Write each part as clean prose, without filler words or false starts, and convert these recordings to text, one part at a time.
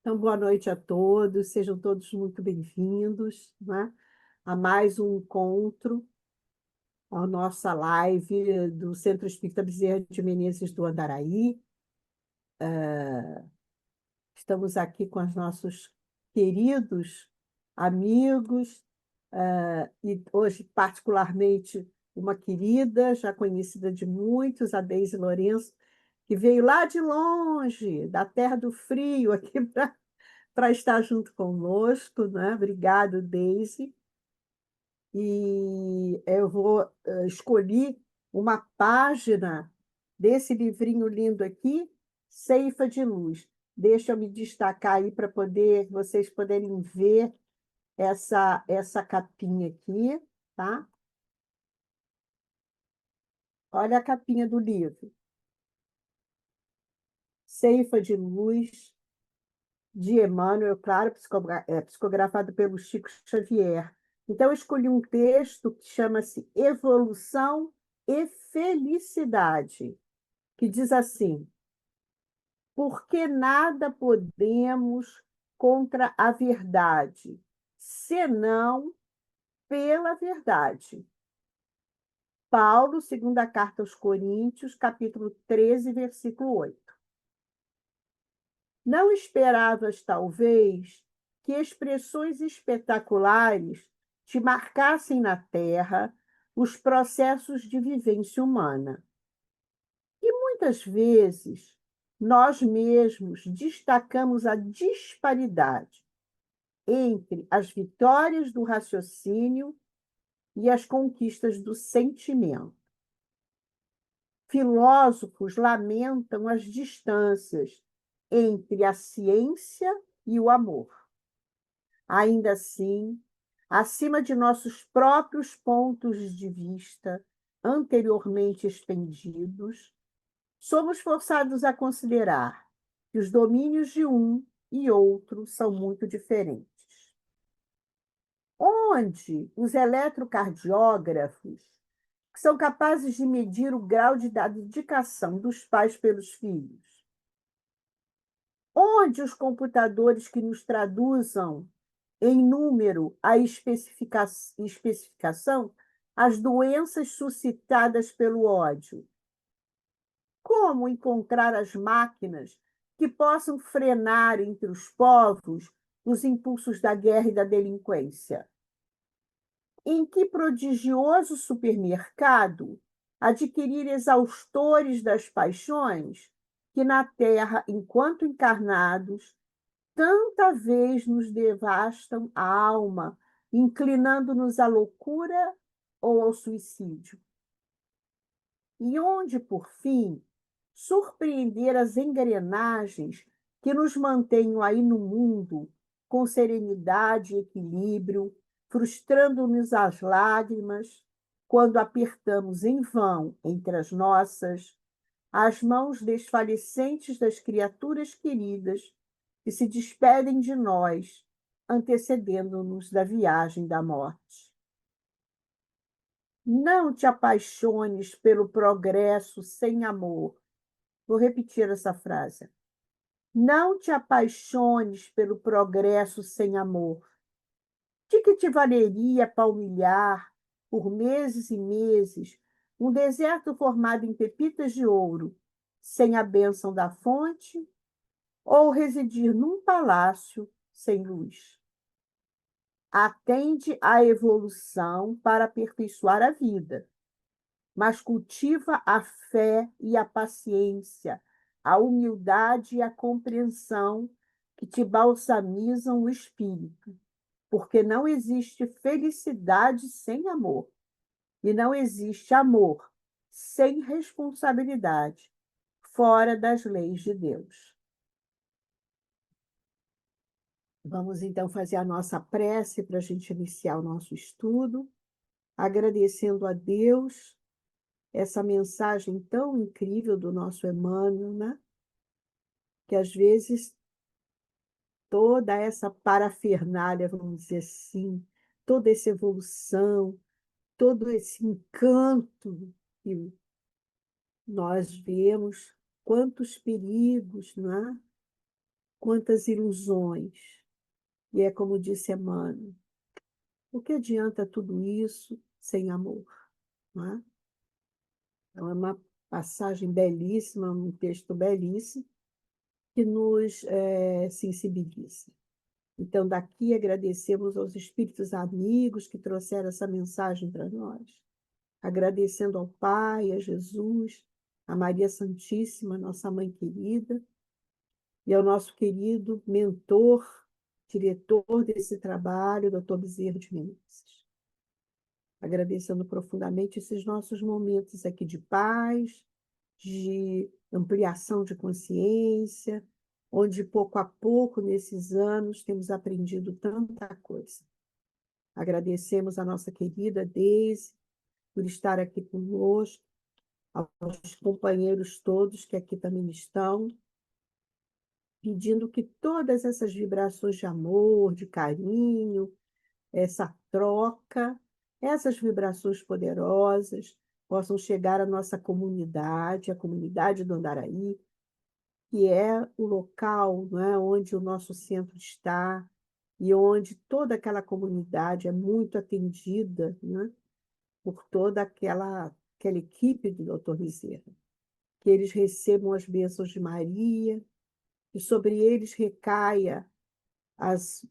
Então, boa noite a todos, sejam todos muito bem-vindos, né, a mais um encontro, a nossa live do Centro Espírita Bezerra de Menezes do Andaraí. Estamos aqui com os nossos queridos amigos, e hoje, particularmente, uma querida, já conhecida de muitos, a Deise Lourenço, que veio lá de longe, da Terra do Frio, aqui para estar junto conosco, né? Obrigado, Deise. E eu vou escolher uma página desse livrinho lindo aqui, Ceifa de Luz. Deixa eu me destacar aí para vocês poderem ver essa capinha aqui, tá? Olha a capinha do livro. Ceifa de Luz, de Emmanuel, claro, psicografado pelo Chico Xavier. Então, eu escolhi um texto que chama-se Evolução e Felicidade, que diz assim: porque nada podemos contra a verdade, senão pela verdade. Paulo, segunda carta aos Coríntios, capítulo 13, versículo 8. Não esperavas, talvez, que expressões espetaculares te marcassem na terra os processos de vivência humana. E muitas vezes nós mesmos destacamos a disparidade entre as vitórias do raciocínio e as conquistas do sentimento. Filósofos lamentam as distâncias entre a ciência e o amor. Ainda assim, acima de nossos próprios pontos de vista anteriormente expendidos, somos forçados a considerar que os domínios de um e outro são muito diferentes. Onde os eletrocardiógrafos, que são capazes de medir o grau de dedicação dos pais pelos filhos, onde os computadores que nos traduzam em número a especificação as doenças suscitadas pelo ódio. Como encontrar as máquinas que possam frenar entre os povos os impulsos da guerra e da delinquência? Em que prodigioso supermercado adquirir exaustores das paixões que na terra, enquanto encarnados, tanta vez nos devastam a alma, inclinando-nos à loucura ou ao suicídio? E onde, por fim, surpreender as engrenagens que nos mantenham aí no mundo com serenidade e equilíbrio, frustrando-nos as lágrimas, quando apertamos em vão entre as mãos desfalecentes das criaturas queridas que se despedem de nós, antecedendo-nos da viagem da morte. Não te apaixones pelo progresso sem amor. Vou repetir essa frase. Não te apaixones pelo progresso sem amor. De que te valeria palmilhar, por meses e meses, um deserto formado em pepitas de ouro, sem a bênção da fonte, ou residir num palácio sem luz? Atende à evolução para aperfeiçoar a vida, mas cultiva a fé e a paciência, a humildade e a compreensão que te balsamizam o espírito, porque não existe felicidade sem amor, e não existe amor sem responsabilidade, fora das leis de Deus. Vamos então fazer a nossa prece para a gente iniciar o nosso estudo, agradecendo a Deus essa mensagem tão incrível do nosso Emmanuel, né? Que às vezes toda essa parafernália, vamos dizer assim, toda essa evolução, todo esse encanto que nós vemos, quantos perigos, não é? quantas ilusões. E é como disse Emmanuel, o que adianta tudo isso sem amor? Não é? Então, é uma passagem belíssima, um texto belíssimo, que nos sensibiliza. Então, daqui agradecemos aos espíritos amigos que trouxeram essa mensagem para nós, agradecendo ao Pai, a Jesus, a Maria Santíssima, nossa mãe querida, e ao nosso querido mentor, diretor desse trabalho, Dr. Bezerra de Menezes. Agradecendo profundamente esses nossos momentos aqui de paz, de ampliação de consciência, onde pouco a pouco, nesses anos, temos aprendido tanta coisa. Agradecemos a nossa querida Deise por estar aqui conosco, aos companheiros todos que aqui também estão, pedindo que todas essas vibrações de amor, de carinho, essa troca, essas vibrações poderosas possam chegar à nossa comunidade, a comunidade do Andaraí, que é o local, não é, onde o nosso centro está e onde toda aquela comunidade é muito atendida, né, por toda aquela equipe do Dr. Bezerra. Que eles recebam as bênçãos de Maria, que sobre eles recaia as,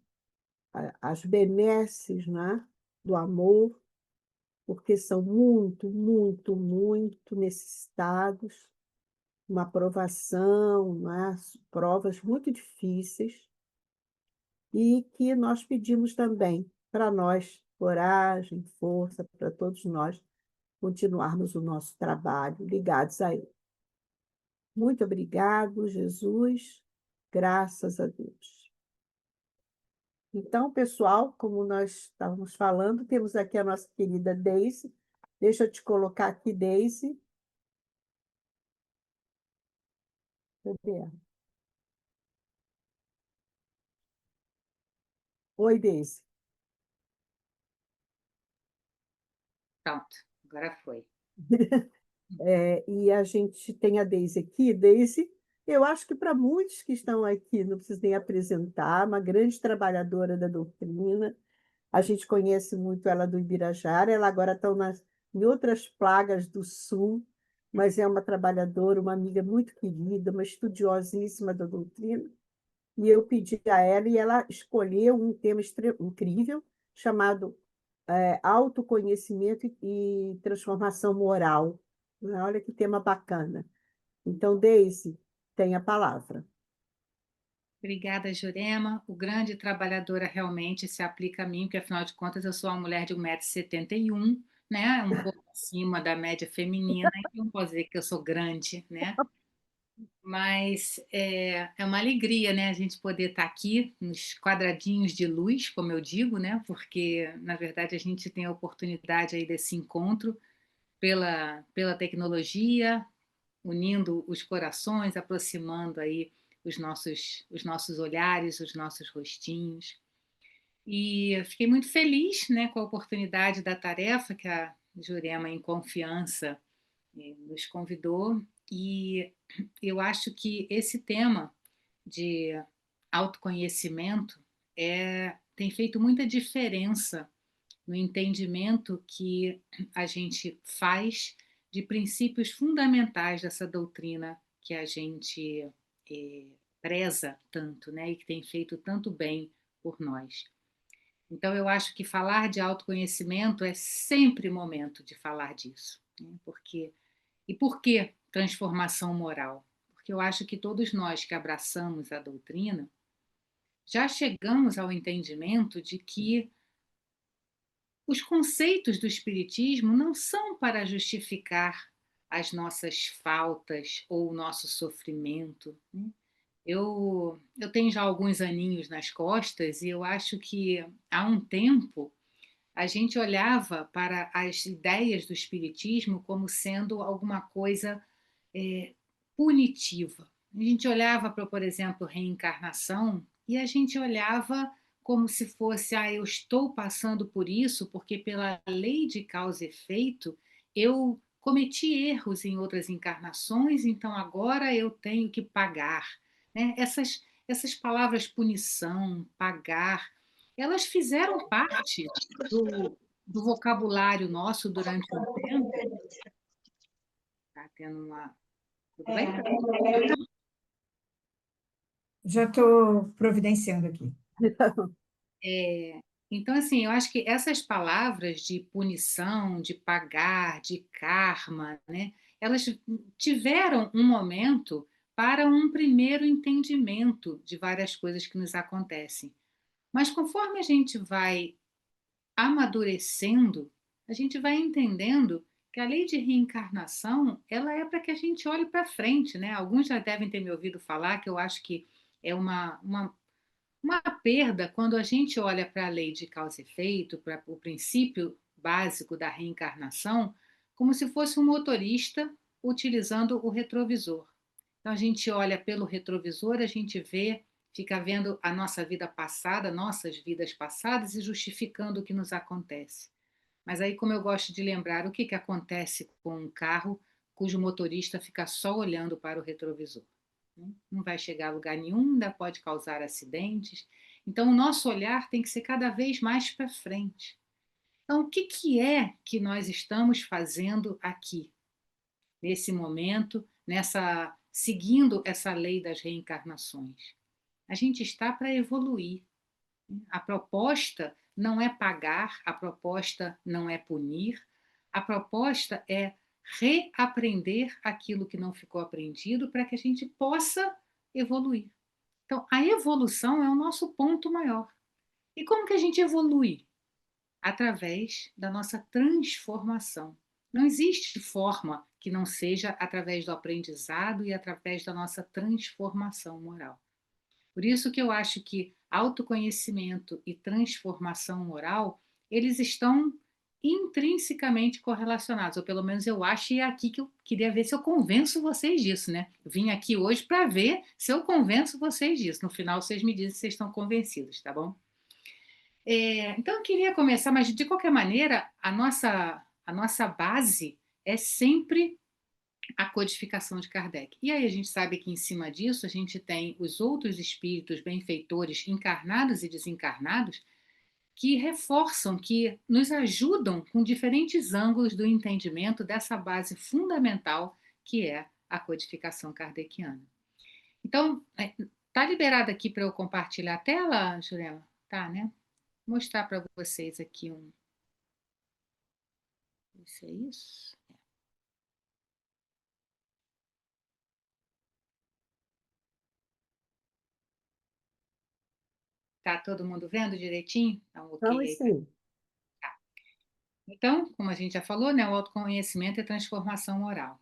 as benesses, né, do amor, porque são muito, muito, muito necessitados, uma provação, né, provas muito difíceis, e que nós pedimos também para nós coragem, força, para todos nós continuarmos o nosso trabalho ligados a Ele. Muito obrigado, Jesus. Graças a Deus. Então, pessoal, como nós estávamos falando, temos aqui a nossa querida Deise. Deixa eu te colocar aqui, Deise. Cadê? Oi, Deise. Pronto, agora foi. E a gente tem a Deise aqui. Deise, eu acho que para muitos que estão aqui, não preciso nem apresentar, uma grande trabalhadora da doutrina. A gente conhece muito ela do Ibirajara, ela agora está em outras plagas do Sul, mas é uma trabalhadora, uma amiga muito querida, uma estudiosíssima da doutrina. E eu pedi a ela e ela escolheu um tema incrível chamado autoconhecimento e transformação moral. Olha que tema bacana. Então, Deise, tem a palavra. Obrigada, Jurema. O grande trabalhadora realmente se aplica a mim, porque afinal de contas eu sou uma mulher de 1,71 m, né? Um pouco acima da média feminina, então não posso dizer que eu sou grande, né? Mas é uma alegria, né? A gente poder estar aqui nos quadradinhos de luz, como eu digo, né? Porque, na verdade, a gente tem a oportunidade aí desse encontro pela tecnologia, unindo os corações, aproximando aí os nossos olhares, os nossos rostinhos. E eu fiquei muito feliz, né, com a oportunidade da tarefa que a Jurema, em confiança, nos convidou. E eu acho que esse tema de autoconhecimento tem feito muita diferença no entendimento que a gente faz de princípios fundamentais dessa doutrina que a gente eh, preza tanto, né, e que tem feito tanto bem por nós. Então, eu acho que falar de autoconhecimento é sempre momento de falar disso, né? E por que transformação moral? Porque eu acho que todos nós que abraçamos a doutrina já chegamos ao entendimento de que os conceitos do Espiritismo não são para justificar as nossas faltas ou o nosso sofrimento, né? Eu tenho já alguns aninhos nas costas e eu acho que há um tempo a gente olhava para as ideias do Espiritismo como sendo alguma coisa é, punitiva. A gente olhava para, por exemplo, reencarnação e a gente olhava como se fosse, eu estou passando por isso porque pela lei de causa e efeito eu cometi erros em outras encarnações, então agora eu tenho que pagar, né? essas palavras punição, pagar, elas fizeram parte do vocabulário nosso durante um tempo. Está tendo uma. Tudo bem? Já estou providenciando aqui. Então, assim, eu acho que essas palavras de punição, de pagar, de karma, né, elas tiveram um momento para um primeiro entendimento de várias coisas que nos acontecem. Mas conforme a gente vai amadurecendo, a gente vai entendendo que a lei de reencarnação, ela é para que a gente olhe para frente, né? Alguns já devem ter me ouvido falar que eu acho que é uma perda quando a gente olha para a lei de causa e efeito, para o princípio básico da reencarnação, como se fosse um motorista utilizando o retrovisor. Então a gente olha pelo retrovisor, a gente vê, fica vendo a nossa vida passada, nossas vidas passadas e justificando o que nos acontece. Mas aí, como eu gosto de lembrar, o que, que acontece com um carro cujo motorista fica só olhando para o retrovisor? Não vai chegar a lugar nenhum, ainda pode causar acidentes. Então, o nosso olhar tem que ser cada vez mais para frente. Então, o que, que é que nós estamos fazendo aqui, nesse momento, seguindo essa lei das reencarnações? A gente está para evoluir. A proposta não é pagar, a proposta não é punir, a proposta é reaprender aquilo que não ficou aprendido para que a gente possa evoluir. Então, a evolução é o nosso ponto maior. E como que a gente evolui? Através da nossa transformação. Não existe forma que não seja através do aprendizado e através da nossa transformação moral. Por isso que eu acho que autoconhecimento e transformação moral, eles estão intrinsecamente correlacionados, ou pelo menos eu acho, e é aqui que eu queria ver se eu convenço vocês disso, né? Eu vim aqui hoje para ver se eu convenço vocês disso. No final, vocês me dizem se vocês estão convencidos, tá bom? Então, eu queria começar, mas de qualquer maneira, a nossa base é sempre a codificação de Kardec. E aí a gente sabe que em cima disso a gente tem os outros espíritos benfeitores encarnados e desencarnados que reforçam, que nos ajudam com diferentes ângulos do entendimento dessa base fundamental que é a codificação kardeciana. Então, tá liberado aqui para eu compartilhar a tela, Jurema? Tá, né? Vou mostrar para vocês aqui um. Isso é isso? Tá todo mundo vendo direitinho? Tá um ok Vamos aí? sim. Então, como a gente já falou, né, o autoconhecimento é transformação moral.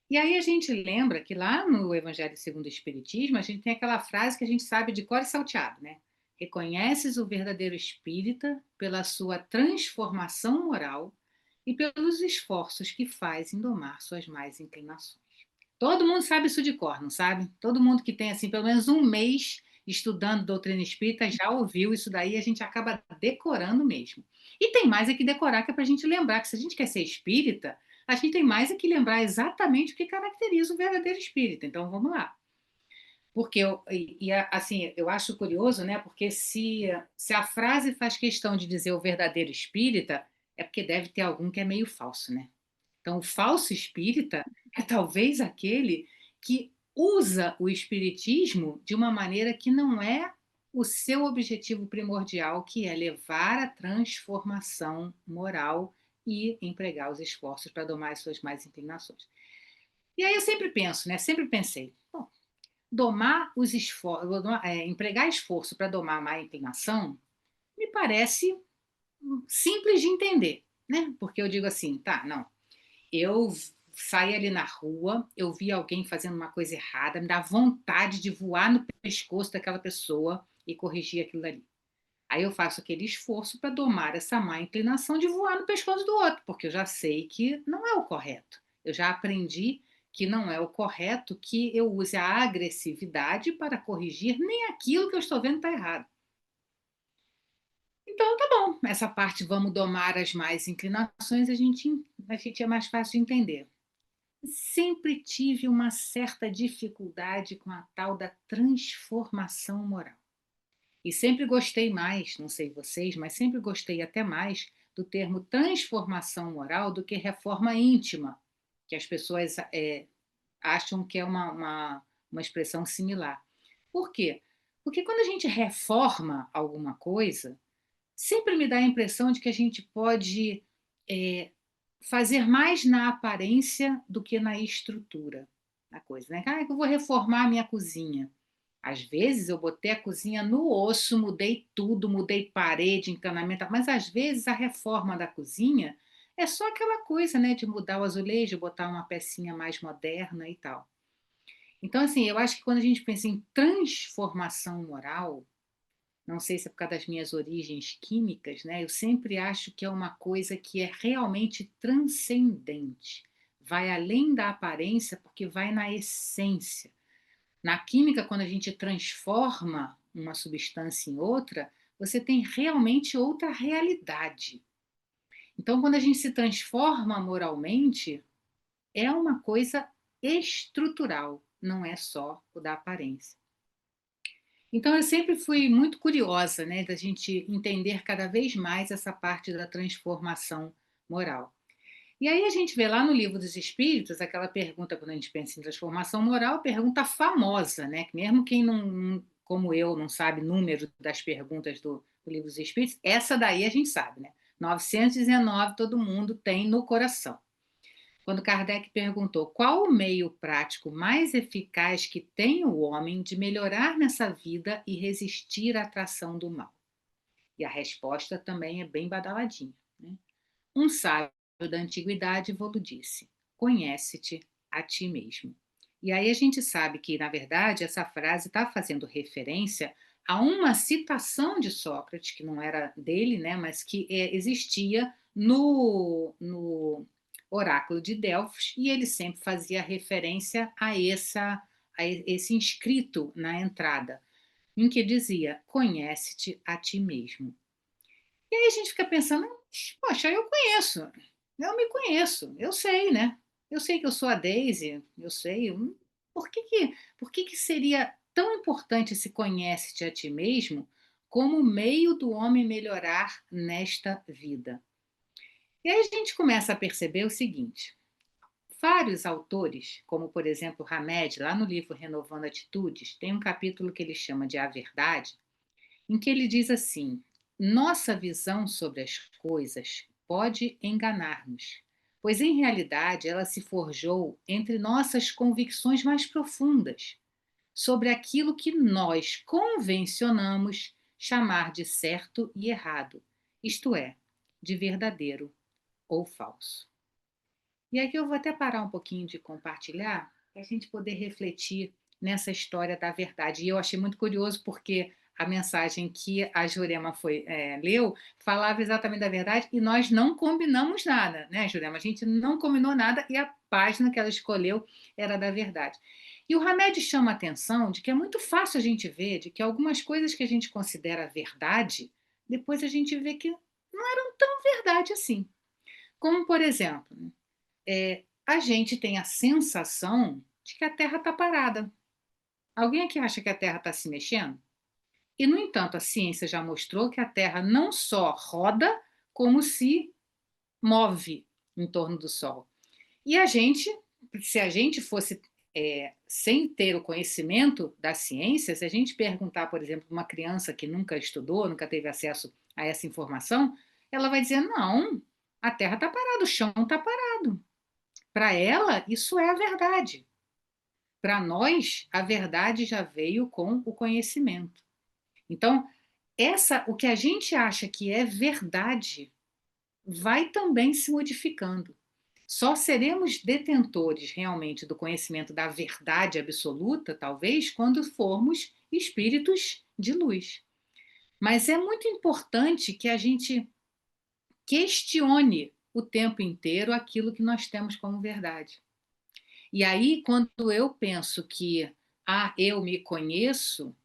E aí a gente lembra que lá no Evangelho segundo o Espiritismo, a gente tem aquela frase que a gente sabe de cor e salteado, né? Reconheces o verdadeiro espírita pela sua transformação moral e pelos esforços que faz em domar suas más inclinações. Todo mundo sabe isso de cor, não sabe? Todo mundo que tem, assim, pelo menos um mês estudando doutrina espírita já ouviu isso daí, a gente acaba decorando mesmo. E tem mais é que decorar, que é para a gente lembrar que se a gente quer ser espírita, a gente tem mais é que lembrar exatamente o que caracteriza o verdadeiro espírita. Então, vamos lá. Porque, assim, eu acho curioso, né? Porque se a frase faz questão de dizer o verdadeiro espírita, é porque deve ter algum que é meio falso, né? Então, o falso espírita é talvez aquele que usa o espiritismo de uma maneira que não é o seu objetivo primordial, que é levar a transformação moral e empregar os esforços para domar as suas más inclinações. E aí eu sempre penso, né? Sempre pensei, bom, domar os esforços, empregar esforço para domar a má inclinação, me parece simples de entender, né? Porque eu digo assim, tá, não, eu saí ali na rua, eu vi alguém fazendo uma coisa errada, me dá vontade de voar no pescoço daquela pessoa e corrigir aquilo ali. Aí eu faço aquele esforço para domar essa má inclinação de voar no pescoço do outro, porque eu já sei que não é o correto. Eu já aprendi que não é o correto que eu use a agressividade para corrigir nem aquilo que eu estou vendo está errado. Então, tá bom, essa parte vamos domar as más inclinações, a gente é mais fácil de entender. sempre tive uma certa dificuldade com a tal da transformação moral. E sempre gostei mais, não sei vocês, mas sempre gostei até mais do termo transformação moral do que reforma íntima, que as pessoas acham que é uma expressão similar. Por quê? Porque quando a gente reforma alguma coisa, sempre me dá a impressão de que a gente pode é, fazer mais na aparência do que na estrutura da coisa, né? Ah, eu vou reformar a minha cozinha. Às vezes eu botei a cozinha no osso, mudei tudo, mudei parede, encanamento, mas às vezes a reforma da cozinha é só aquela coisa, né, de mudar o azulejo, botar uma pecinha mais moderna e tal. Então, assim, eu acho que quando a gente pensa em transformação moral, não sei se é por causa das minhas origens químicas, né? Eu sempre acho que é uma coisa que é realmente transcendente. Vai além da aparência, porque vai na essência. Na química, quando a gente transforma uma substância em outra, você tem realmente outra realidade. Então, quando a gente se transforma moralmente, é uma coisa estrutural, não é só o da aparência. Então, eu sempre fui muito curiosa, né, da gente entender cada vez mais essa parte da transformação moral. E aí a gente vê lá no Livro dos Espíritos aquela pergunta, quando a gente pensa em transformação moral, pergunta famosa, né, que mesmo quem como eu, não sabe número das perguntas do Livro dos Espíritos, essa daí a gente sabe, né? 919 todo mundo tem no coração. Quando Kardec perguntou qual o meio prático mais eficaz que tem o homem de melhorar nessa vida e resistir à atração do mal. E a resposta também é bem badaladinha, né? Um sábio da antiguidade vô-lo disse: conhece-te a ti mesmo. E aí a gente sabe que, na verdade, essa frase está fazendo referência a uma citação de Sócrates, que não era dele, né, mas que existia no oráculo de Delfos, e ele sempre fazia referência a esse inscrito na entrada, em que dizia: conhece-te a ti mesmo. E aí a gente fica pensando, poxa, eu me conheço, eu sei, né? Eu sei que eu sou a Daisy, eu sei. Por que que seria tão importante esse conhece-te a ti mesmo como meio do homem melhorar nesta vida? E aí a gente começa a perceber o seguinte: vários autores, como por exemplo Hamed, lá no livro Renovando Atitudes, tem um capítulo que ele chama de A Verdade, em que ele diz assim: nossa visão sobre as coisas pode enganar-nos, pois em realidade ela se forjou entre nossas convicções mais profundas sobre aquilo que nós convencionamos chamar de certo e errado, isto é, de verdadeiro ou falso. E aqui eu vou até parar um pouquinho de compartilhar para a gente poder refletir nessa história da verdade. E eu achei muito curioso porque a mensagem que a Jurema leu falava exatamente da verdade e nós não combinamos nada, né, Jurema? A gente não combinou nada e a página que ela escolheu era da verdade. E o Hamed chama a atenção de que é muito fácil a gente ver de que algumas coisas que a gente considera verdade, depois a gente vê que não eram tão verdade assim. Como, por exemplo, a gente tem a sensação de que a Terra está parada. Alguém aqui acha que a Terra está se mexendo? E, no entanto, a ciência já mostrou que a Terra não só roda, como se move em torno do Sol. E a gente, se a gente fosse sem ter o conhecimento da ciência, se a gente perguntar, por exemplo, uma criança que nunca estudou, nunca teve acesso a essa informação, ela vai dizer: não, a Terra está parada, o chão está parado. Para ela, isso é a verdade. Para nós, a verdade já veio com o conhecimento. Então, o que a gente acha que é verdade vai também se modificando. Só seremos detentores realmente do conhecimento da verdade absoluta, talvez, quando formos espíritos de luz. Mas é muito importante que a gente questione o tempo inteiro aquilo que nós temos como verdade. E aí, quando eu penso que eu me conheço,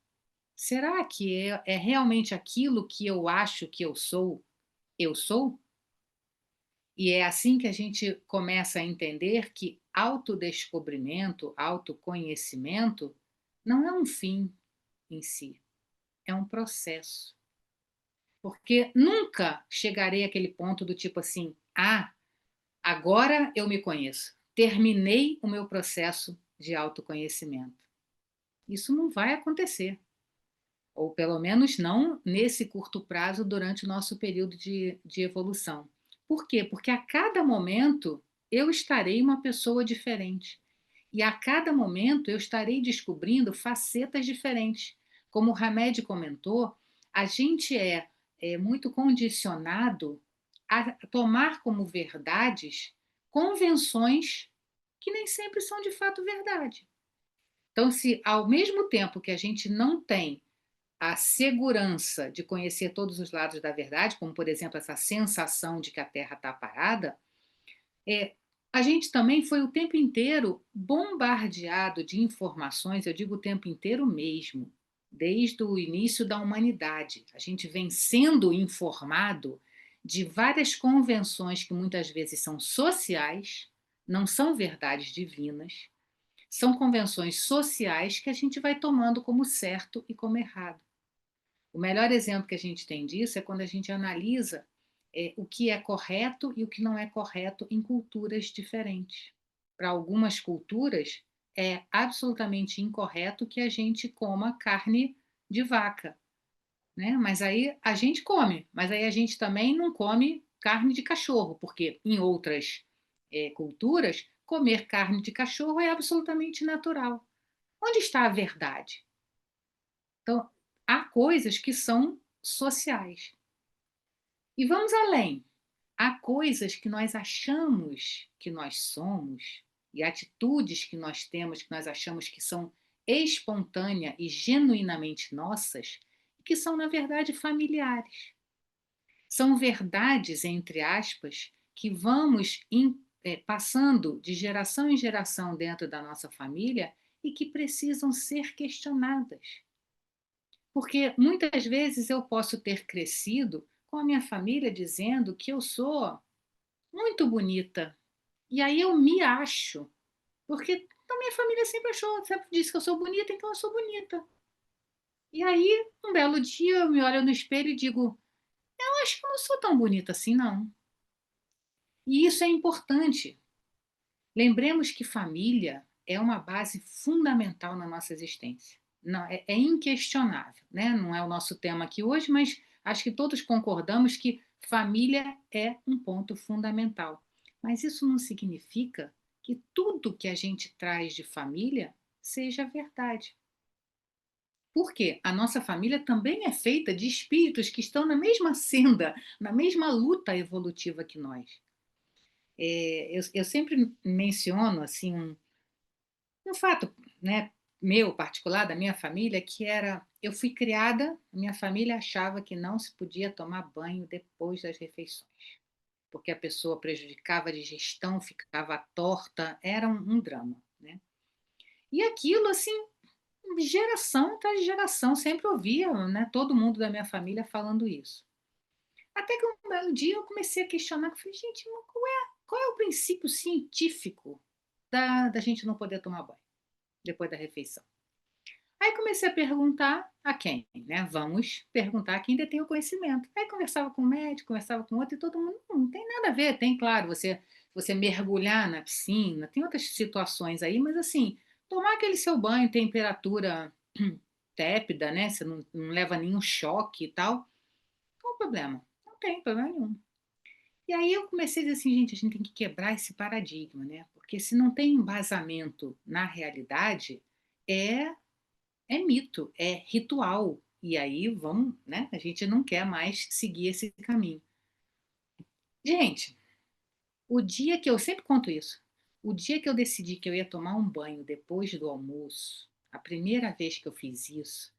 será que é realmente aquilo que eu acho que eu sou? Eu sou? E é assim que a gente começa a entender que autodescobrimento, autoconhecimento, não é um fim em si, é um processo. Porque nunca chegarei àquele ponto do tipo assim, ah, agora eu me conheço, terminei o meu processo de autoconhecimento. Isso não vai acontecer, ou pelo menos não nesse curto prazo durante o nosso período de evolução. Por quê? Porque a cada momento eu estarei uma pessoa diferente. E a cada momento eu estarei descobrindo facetas diferentes. Como o Hamed comentou, a gente é muito condicionado a tomar como verdades convenções que nem sempre são de fato verdade. Então, se ao mesmo tempo que a gente não tem a segurança de conhecer todos os lados da verdade, como, por exemplo, essa sensação de que a Terra está parada, é, a gente também foi o tempo inteiro bombardeado de informações, eu digo o tempo inteiro mesmo, desde o início da humanidade. A gente vem sendo informado de várias convenções que muitas vezes são sociais, não são verdades divinas, são convenções sociais que a gente vai tomando como certo e como errado. O melhor exemplo que a gente tem disso é quando a gente analisa o que é correto e o que não é correto em culturas diferentes. Para algumas culturas, é absolutamente incorreto que a gente coma carne de vaca, né? Mas aí a gente come, mas aí a gente também não come carne de cachorro, porque em outras culturas, comer carne de cachorro é absolutamente natural. Onde está a verdade? Então, há coisas que são sociais. E vamos além. Há coisas que nós achamos que nós somos e atitudes que nós temos que nós achamos que são espontâneas e genuinamente nossas, que são, na verdade, familiares. São verdades, entre aspas, que vamos passando de geração em geração dentro da nossa família e que precisam ser questionadas. Porque muitas vezes eu posso ter crescido com a minha família dizendo que eu sou muito bonita. E aí eu me acho. Porque a minha família sempre achou, sempre disse que eu sou bonita, então eu sou bonita. E aí, um belo dia, eu me olho no espelho e digo: eu acho que eu não sou tão bonita assim, não. E isso é importante. Lembremos que família é uma base fundamental na nossa existência. Não, é inquestionável, né? Não é o nosso tema aqui hoje, mas acho que todos concordamos que família é um ponto fundamental. Mas isso não significa que tudo que a gente traz de família seja verdade. Por quê? A nossa família também é feita de espíritos que estão na mesma senda, na mesma luta evolutiva que nós. Eu sempre menciono assim um fato, né, meu particular da minha família que era eu fui criada, minha família achava que não se podia tomar banho depois das refeições, porque a pessoa prejudicava a digestão, ficava torta, era um drama, né? E aquilo assim, geração atrás de geração, sempre ouvia, né, todo mundo da minha família falando isso. Até que um belo dia eu comecei a questionar, eu falei, gente, mas qual é o princípio científico da gente não poder tomar banho depois da refeição? Aí comecei a perguntar a quem, né? Vamos perguntar a quem detém o conhecimento. Aí conversava com um médico, conversava com outro, e todo mundo, não tem nada a ver. Tem, claro, você mergulhar na piscina, tem outras situações aí, mas assim, tomar aquele seu banho em temperatura tépida, né? Você não leva nenhum choque e tal. Qual o problema? Não tem problema nenhum. E aí eu comecei a dizer assim, gente, a gente tem que quebrar esse paradigma, né? Porque se não tem embasamento na realidade, é é mito, é ritual. E aí vamos, né? A gente não quer mais seguir esse caminho. Gente, o dia que eu sempre conto isso, o dia que eu decidi que eu ia tomar um banho depois do almoço, a primeira vez que eu fiz isso,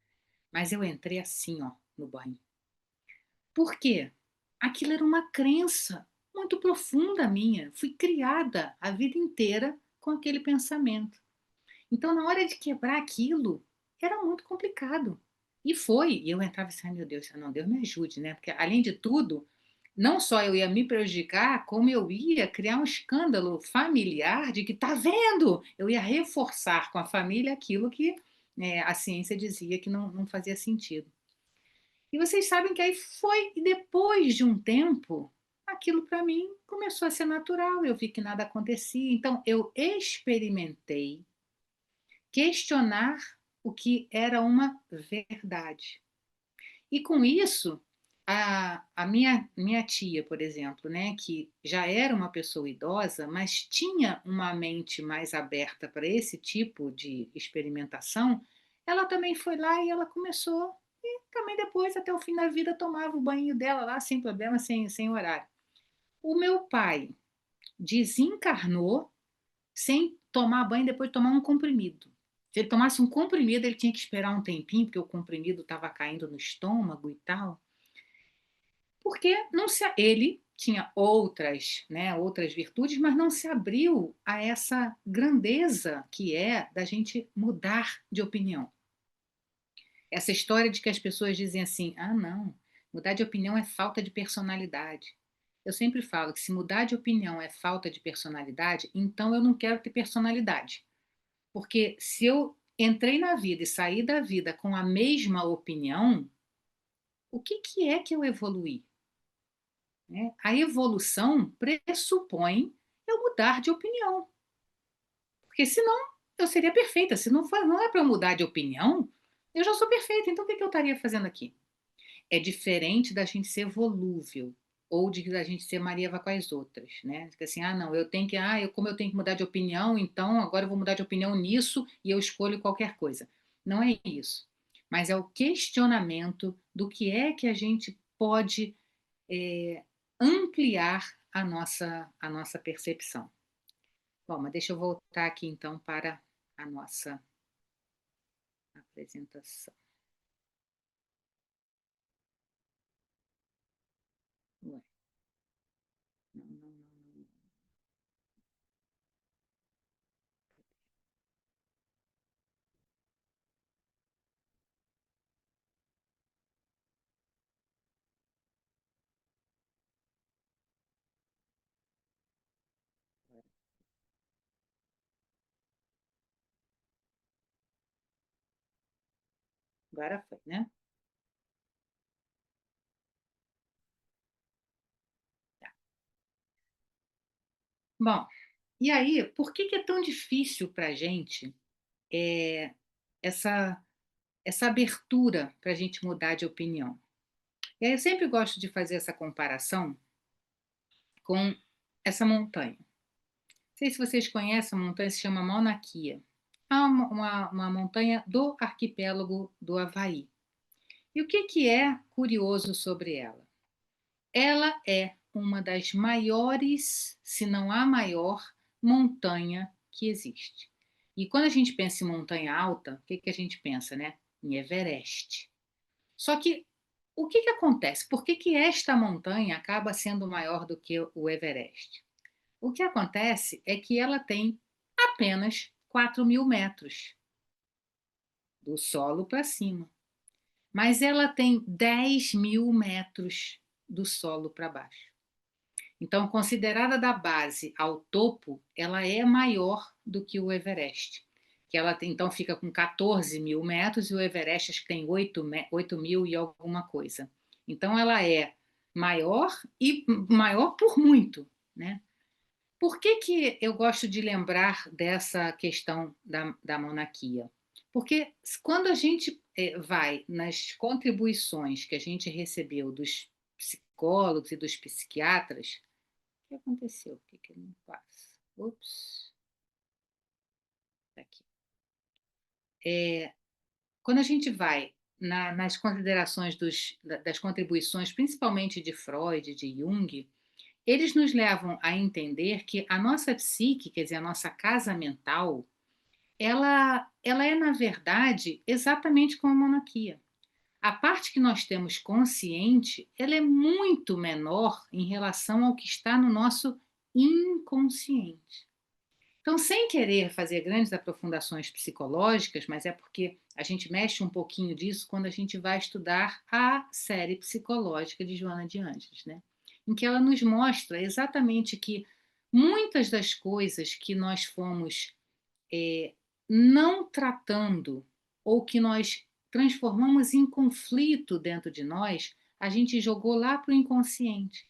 mas eu entrei assim, ó, no banho. Por quê? Aquilo era uma crença muito profunda minha. Fui criada a vida inteira com aquele pensamento. Então, na hora de quebrar aquilo, era muito complicado. E foi. E eu entrava assim, ai meu Deus, não, Deus me ajude, né? Porque, além de tudo, não só eu ia me prejudicar, como eu ia criar um escândalo familiar de que, tá vendo? Eu ia reforçar com a família aquilo que a ciência dizia que não fazia sentido. E vocês sabem que aí foi, e depois de um tempo, aquilo para mim começou a ser natural, eu vi que nada acontecia. Então, eu experimentei questionar o que era uma verdade. E com isso, a minha tia, por exemplo, né, que já era uma pessoa idosa, mas tinha uma mente mais aberta para esse tipo de experimentação, ela também foi lá e ela começou, e também depois, até o fim da vida, tomava o banho dela lá, sem problema, sem horário. O meu pai desencarnou sem tomar banho depois de tomar um comprimido. Se ele tomasse um comprimido, ele tinha que esperar um tempinho, porque o comprimido estava caindo no estômago e tal. Porque não se, ele tinha outras, né, outras virtudes, mas não se abriu a essa grandeza que é da gente mudar de opinião. Essa história de que as pessoas dizem assim: ah, não, mudar de opinião é falta de personalidade. Eu sempre falo que se mudar de opinião é falta de personalidade, então eu não quero ter personalidade. Porque se eu entrei na vida e saí da vida com a mesma opinião, o que é que eu evoluí? Né? A evolução pressupõe eu mudar de opinião. Porque senão eu seria perfeita. Se não for, não é para eu mudar de opinião, eu já sou perfeita. Então o que eu estaria fazendo aqui? É diferente da gente ser volúvel ou de da gente ser Maria vai com as outras, né? Assim, ah, não, eu tenho que, como eu tenho que mudar de opinião, então agora eu vou mudar de opinião nisso e eu escolho qualquer coisa. Não é isso. Mas é o questionamento do que é que a gente pode é, ampliar a nossa percepção. Bom, mas deixa eu voltar aqui então para a nossa apresentação. Ué, não. Agora foi, né? Tá. Bom, e aí, por que é tão difícil para a gente é, essa, essa abertura para a gente mudar de opinião? E aí eu sempre gosto de fazer essa comparação com essa montanha. Não sei se vocês conhecem, a montanha se chama Mauna Kea. É uma montanha do arquipélago do Havaí. E o que é curioso sobre ela? Ela é uma das maiores, se não a maior, montanha que existe. E quando a gente pensa em montanha alta, o que a gente pensa, né? Em Everest. Só que o que acontece? Por que esta montanha acaba sendo maior do que o Everest? O que acontece é que ela tem apenas 4.000 metros do solo para cima, mas ela tem 10.000 metros do solo para baixo. Então, considerada da base ao topo, ela é maior do que o Everest. Que ela tem, então fica com 14.000 metros e o Everest acho que tem 8.000 e alguma coisa. Então, ela é maior e maior por muito, né? Por que eu gosto de lembrar dessa questão da monarquia? Porque quando a gente vai nas contribuições que a gente recebeu dos psicólogos e dos psiquiatras, o que aconteceu? O que ele não passa? Ups, tá aqui. Quando a gente vai nas considerações das contribuições, principalmente de Freud, de Jung, eles nos levam a entender que a nossa psique, quer dizer, a nossa casa mental, ela é, na verdade, exatamente como a monarquia. A parte que nós temos consciente, ela é muito menor em relação ao que está no nosso inconsciente. Então, sem querer fazer grandes aprofundações psicológicas, mas é porque a gente mexe um pouquinho disso quando a gente vai estudar a série psicológica de Joana de Ângeles, né? em que ela nos mostra exatamente que muitas das coisas que nós fomos não tratando ou que nós transformamos em conflito dentro de nós, a gente jogou lá para o inconsciente.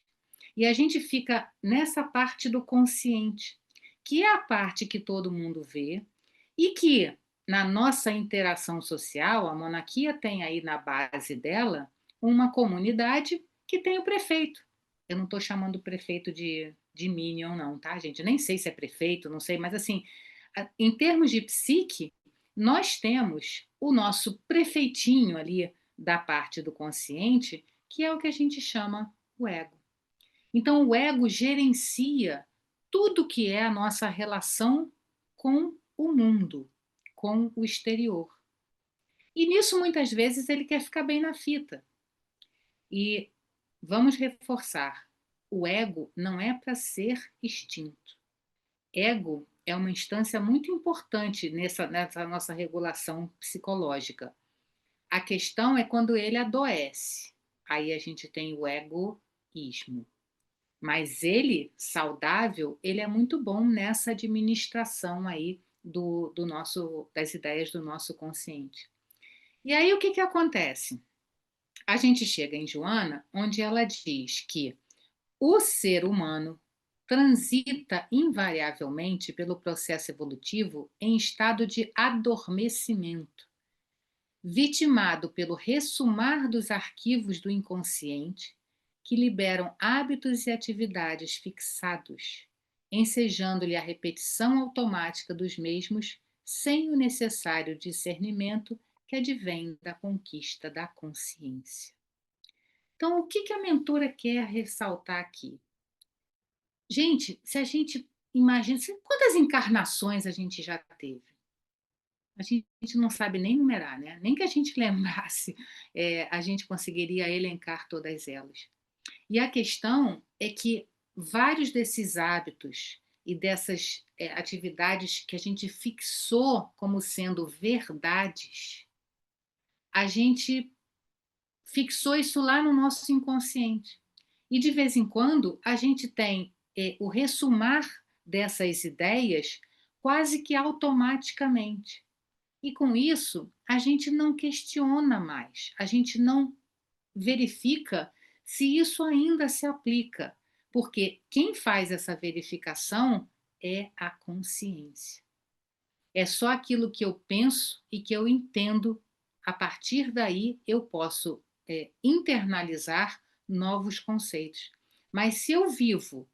E a gente fica nessa parte do consciente, que é a parte que todo mundo vê e que, na nossa interação social, a monarquia tem aí na base dela uma comunidade que tem o prefeito. Eu não estou chamando o prefeito de Minion, não, tá, gente? Eu nem sei se é prefeito, não sei, mas assim, em termos de psique, nós temos o nosso prefeitinho ali da parte do consciente, que é o que a gente chama o ego. Então, o ego gerencia tudo que é a nossa relação com o mundo, com o exterior. E nisso, muitas vezes, ele quer ficar bem na fita. E vamos reforçar: o ego não é para ser extinto. Ego é uma instância muito importante nessa nossa regulação psicológica. A questão é quando ele adoece. Aí a gente tem o egoísmo. Mas ele, saudável, ele é muito bom nessa administração aí das ideias do nosso consciente. E aí o que que acontece? A gente chega em Joana, onde ela diz que o ser humano transita invariavelmente pelo processo evolutivo em estado de adormecimento, vitimado pelo ressumar dos arquivos do inconsciente, que liberam hábitos e atividades fixados, ensejando-lhe a repetição automática dos mesmos, sem o necessário discernimento que advém da conquista da consciência. Então, o que que a mentora quer ressaltar aqui? Gente, se a gente imagina, quantas encarnações a gente já teve? A gente não sabe nem numerar, né? Nem que a gente lembrasse, a gente conseguiria elencar todas elas. E a questão é que vários desses hábitos e dessas atividades que a gente fixou como sendo verdades, a gente fixou isso lá no nosso inconsciente. E de vez em quando a gente tem o ressumar dessas ideias quase que automaticamente. E com isso, a gente não questiona mais, a gente não verifica se isso ainda se aplica, porque quem faz essa verificação é a consciência. É só aquilo que eu penso e que eu entendo, a partir daí eu posso internalizar novos conceitos. Mas se eu vivo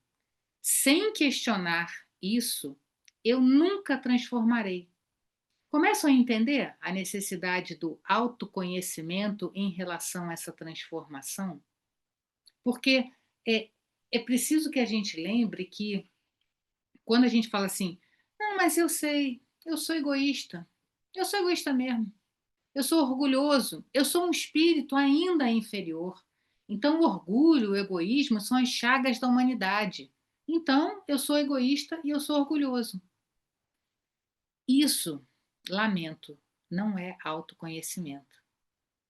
sem questionar isso, eu nunca transformarei. Começam a entender a necessidade do autoconhecimento em relação a essa transformação? Porque é, é preciso que a gente lembre que, quando a gente fala assim, não, mas eu sei, eu sou egoísta mesmo, eu sou orgulhoso, eu sou um espírito ainda inferior. Então, o orgulho, o egoísmo são as chagas da humanidade. Então, eu sou egoísta e eu sou orgulhoso. Isso, lamento, não é autoconhecimento.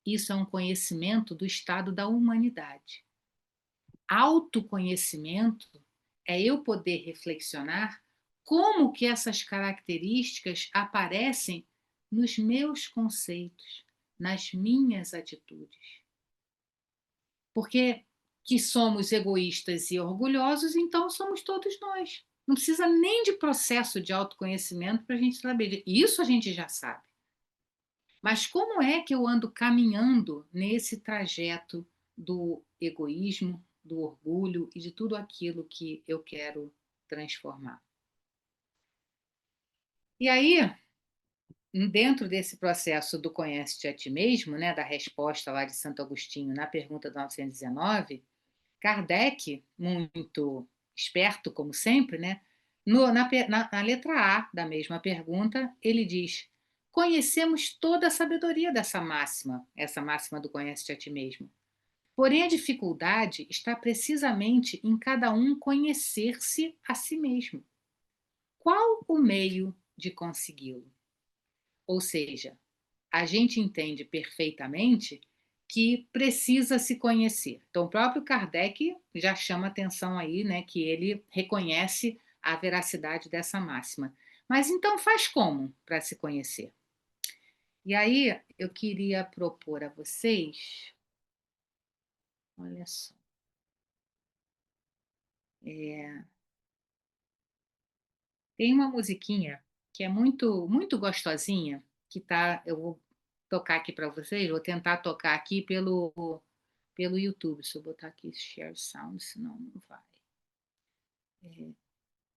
Isso é um conhecimento do estado da humanidade. Autoconhecimento é eu poder reflexionar como que essas características aparecem nos meus conceitos, nas minhas atitudes. Porque que somos egoístas e orgulhosos, então somos todos nós. Não precisa nem de processo de autoconhecimento para a gente saber. Isso a gente já sabe. Mas como é que eu ando caminhando nesse trajeto do egoísmo, do orgulho e de tudo aquilo que eu quero transformar? E aí, dentro desse processo do conhece-te a ti mesmo, né, da resposta lá de Santo Agostinho na pergunta 919, Kardec, muito esperto como sempre, né, na letra A da mesma pergunta, ele diz: conhecemos toda a sabedoria dessa máxima, essa máxima do conhece-te a ti mesmo. Porém, a dificuldade está precisamente em cada um conhecer-se a si mesmo. Qual o meio de consegui-lo? Ou seja, a gente entende perfeitamente que precisa se conhecer. Então, o próprio Kardec já chama atenção aí, né, que ele reconhece a veracidade dessa máxima. Mas então faz como para se conhecer? E aí eu queria propor a vocês, olha só, tem uma musiquinha que é muito gostosinha, que tá, eu vou tocar aqui para vocês, vou tentar tocar aqui pelo YouTube. Se eu botar aqui share sound, senão não vai.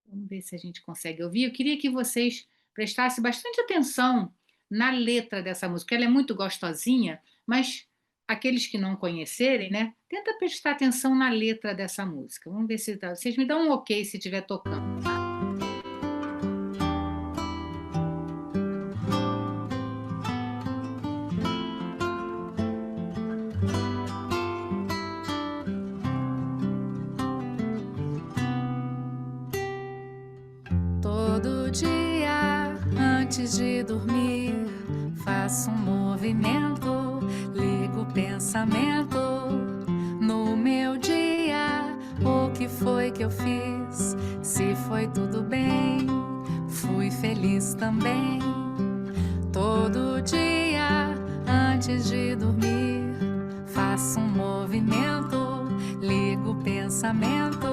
Vamos ver se a gente consegue ouvir. Eu queria que vocês prestassem bastante atenção na letra dessa música. Ela é muito gostosinha, mas aqueles que não conhecerem, né, tenta prestar atenção na letra dessa música. Vamos ver se vocês me dão um ok se estiver tocando. Todo dia, antes de dormir, faço um movimento, ligo o pensamento no meu dia. O que foi que eu fiz? Se foi tudo bem, fui feliz também. Todo dia, antes de dormir, faço um movimento, ligo o pensamento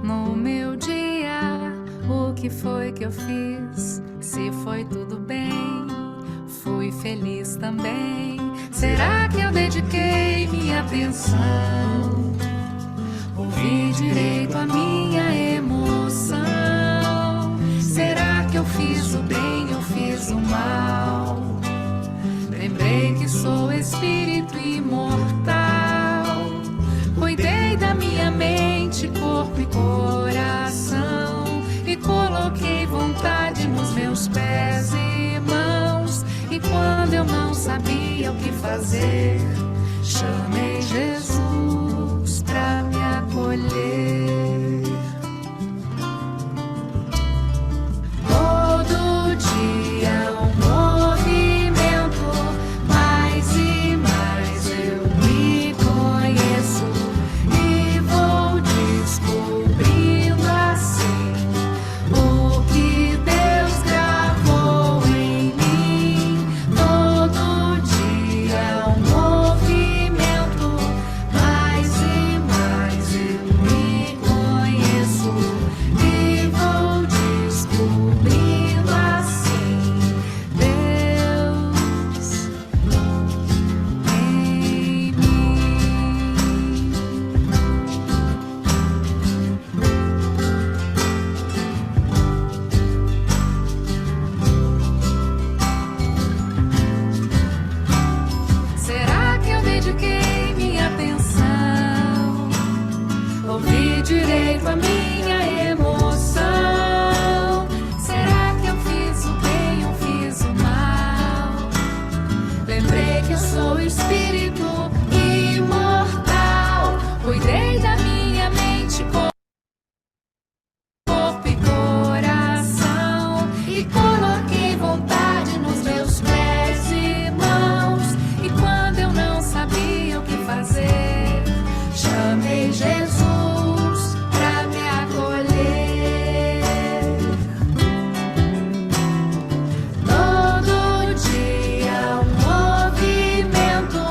no meu dia. O que foi que eu fiz? Se foi tudo bem, fui feliz também. Será que eu dediquei minha atenção? Ouvi direito a minha emoção? Será que eu fiz o bem ou fiz o mal? Lembrei que sou espírito imortal. Cuidei da minha mente, corpo e coração. E coloquei vontade nos meus pés e mãos. E quando eu não sabia o que fazer, chamei Jesus pra me acolher. Todo dia um movimento, mais e mais eu me conheço e vou descobrindo assim o que Deus gravou em mim. Todo dia um movimento, mais e mais eu me conheço e vou descobrindo assim Deus em mim. Será que eu dediquei minha atenção? Ouvi direito a minha emoção? Será que eu fiz o bem ou fiz o mal? Lembrei que eu sou espírito imortal. Cuidei da minha mente, corpo e coração. E coloquei vontade nos meus pés e mãos. E quando eu não sabia o que fazer, chamei Jesus pra me acolher. Todo dia um movimento,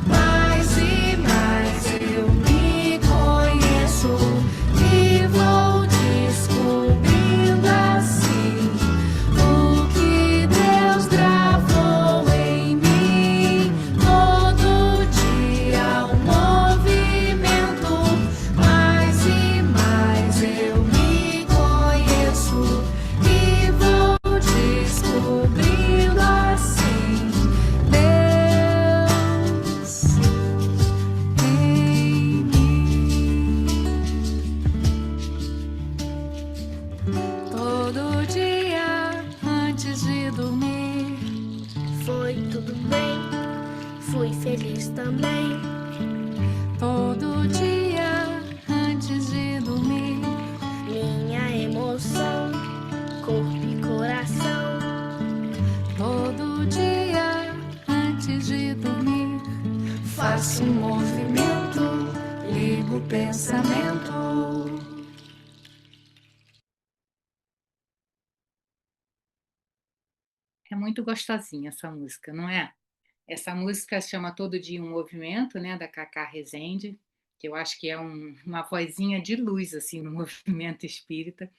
mais e mais eu me conheço e vou descobrindo assim o que Deus gravou em mim. Todo dia um movimento, mais e mais eu me conheço e vou descobrindo assim Deus em mim. Todo dia antes de dormir, Foi tudo bem, fui feliz também. todo dia antes de dormir, Minha emoção, corpo e coração. todo dia antes de dormir, faço um movimento, ligo o pensamento. É muito gostosinha essa música, não é? Essa música se chama Todo Dia um Movimento, né, da Cacá Rezende, que eu acho que é uma vozinha de luz assim no movimento espírita.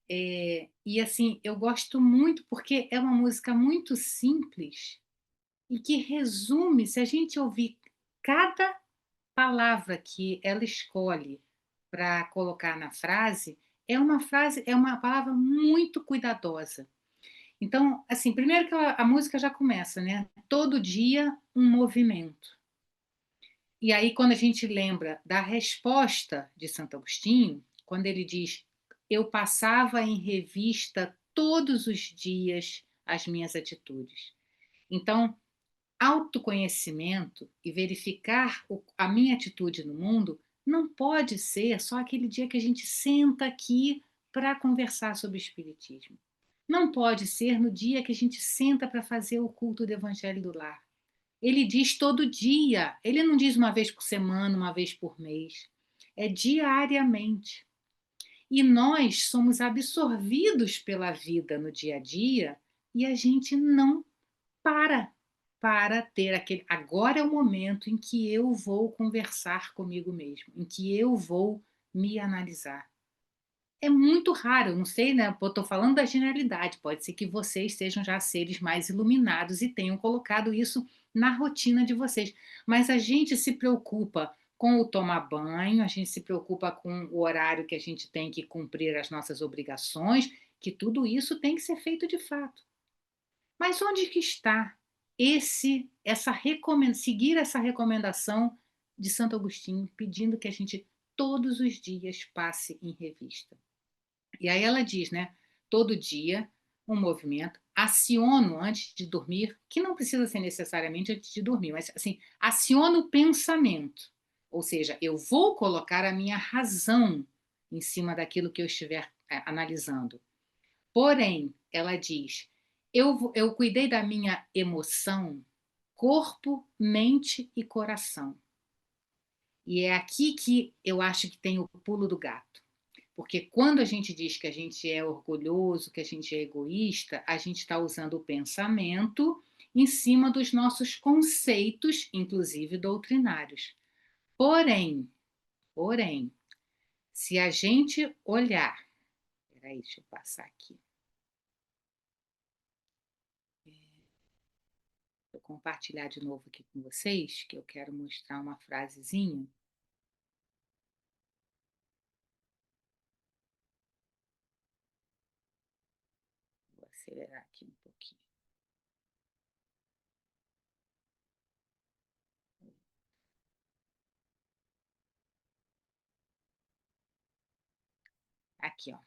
E assim, eu gosto muito porque é uma música muito simples e que resume, se a gente ouvir cada palavra que ela escolhe para colocar na frase, é uma palavra muito cuidadosa. Então, assim, primeiro que a música já começa, né? Todo dia um movimento. E aí, quando a gente lembra da resposta de Santo Agostinho, quando ele diz: Eu passava em revista todos os dias as minhas atitudes. Então, autoconhecimento e verificar a minha atitude no mundo não pode ser só aquele dia que a gente senta aqui para conversar sobre o Espiritismo. Não pode ser no dia que a gente senta para fazer o culto do Evangelho do Lar. Ele diz todo dia, ele não diz uma vez por semana, uma vez por mês. É diariamente. E nós somos absorvidos pela vida no dia a dia e a gente não para ter aquele. Agora é o momento em que eu vou conversar comigo mesmo, em que eu vou me analisar. É muito raro, eu não sei, né? Estou falando da generalidade. Pode ser que vocês sejam já seres mais iluminados e tenham colocado isso na rotina de vocês. Mas a gente se preocupa com o tomar banho, a gente se preocupa com o horário que a gente tem que cumprir as nossas obrigações, que tudo isso tem que ser feito de fato. Mas onde que está seguir essa recomendação de Santo Agostinho, pedindo que a gente todos os dias passe em revista? E aí ela diz, né? Todo dia um movimento, aciono antes de dormir, que não precisa ser necessariamente antes de dormir, mas assim, aciono o pensamento. Ou seja, eu vou colocar a minha razão em cima daquilo que eu estiver analisando. Porém, ela diz, eu cuidei da minha emoção, corpo, mente e coração. E é aqui que eu acho que tem o pulo do gato. Porque quando a gente diz que a gente é orgulhoso, que a gente é egoísta, a gente está usando o pensamento em cima dos nossos conceitos, inclusive doutrinários. Porém, se a gente olhar... Peraí, deixa eu passar aqui. Vou compartilhar de novo aqui com vocês, que eu quero mostrar uma frasezinha. Vou acelerar aqui um pouquinho. Aqui, ó.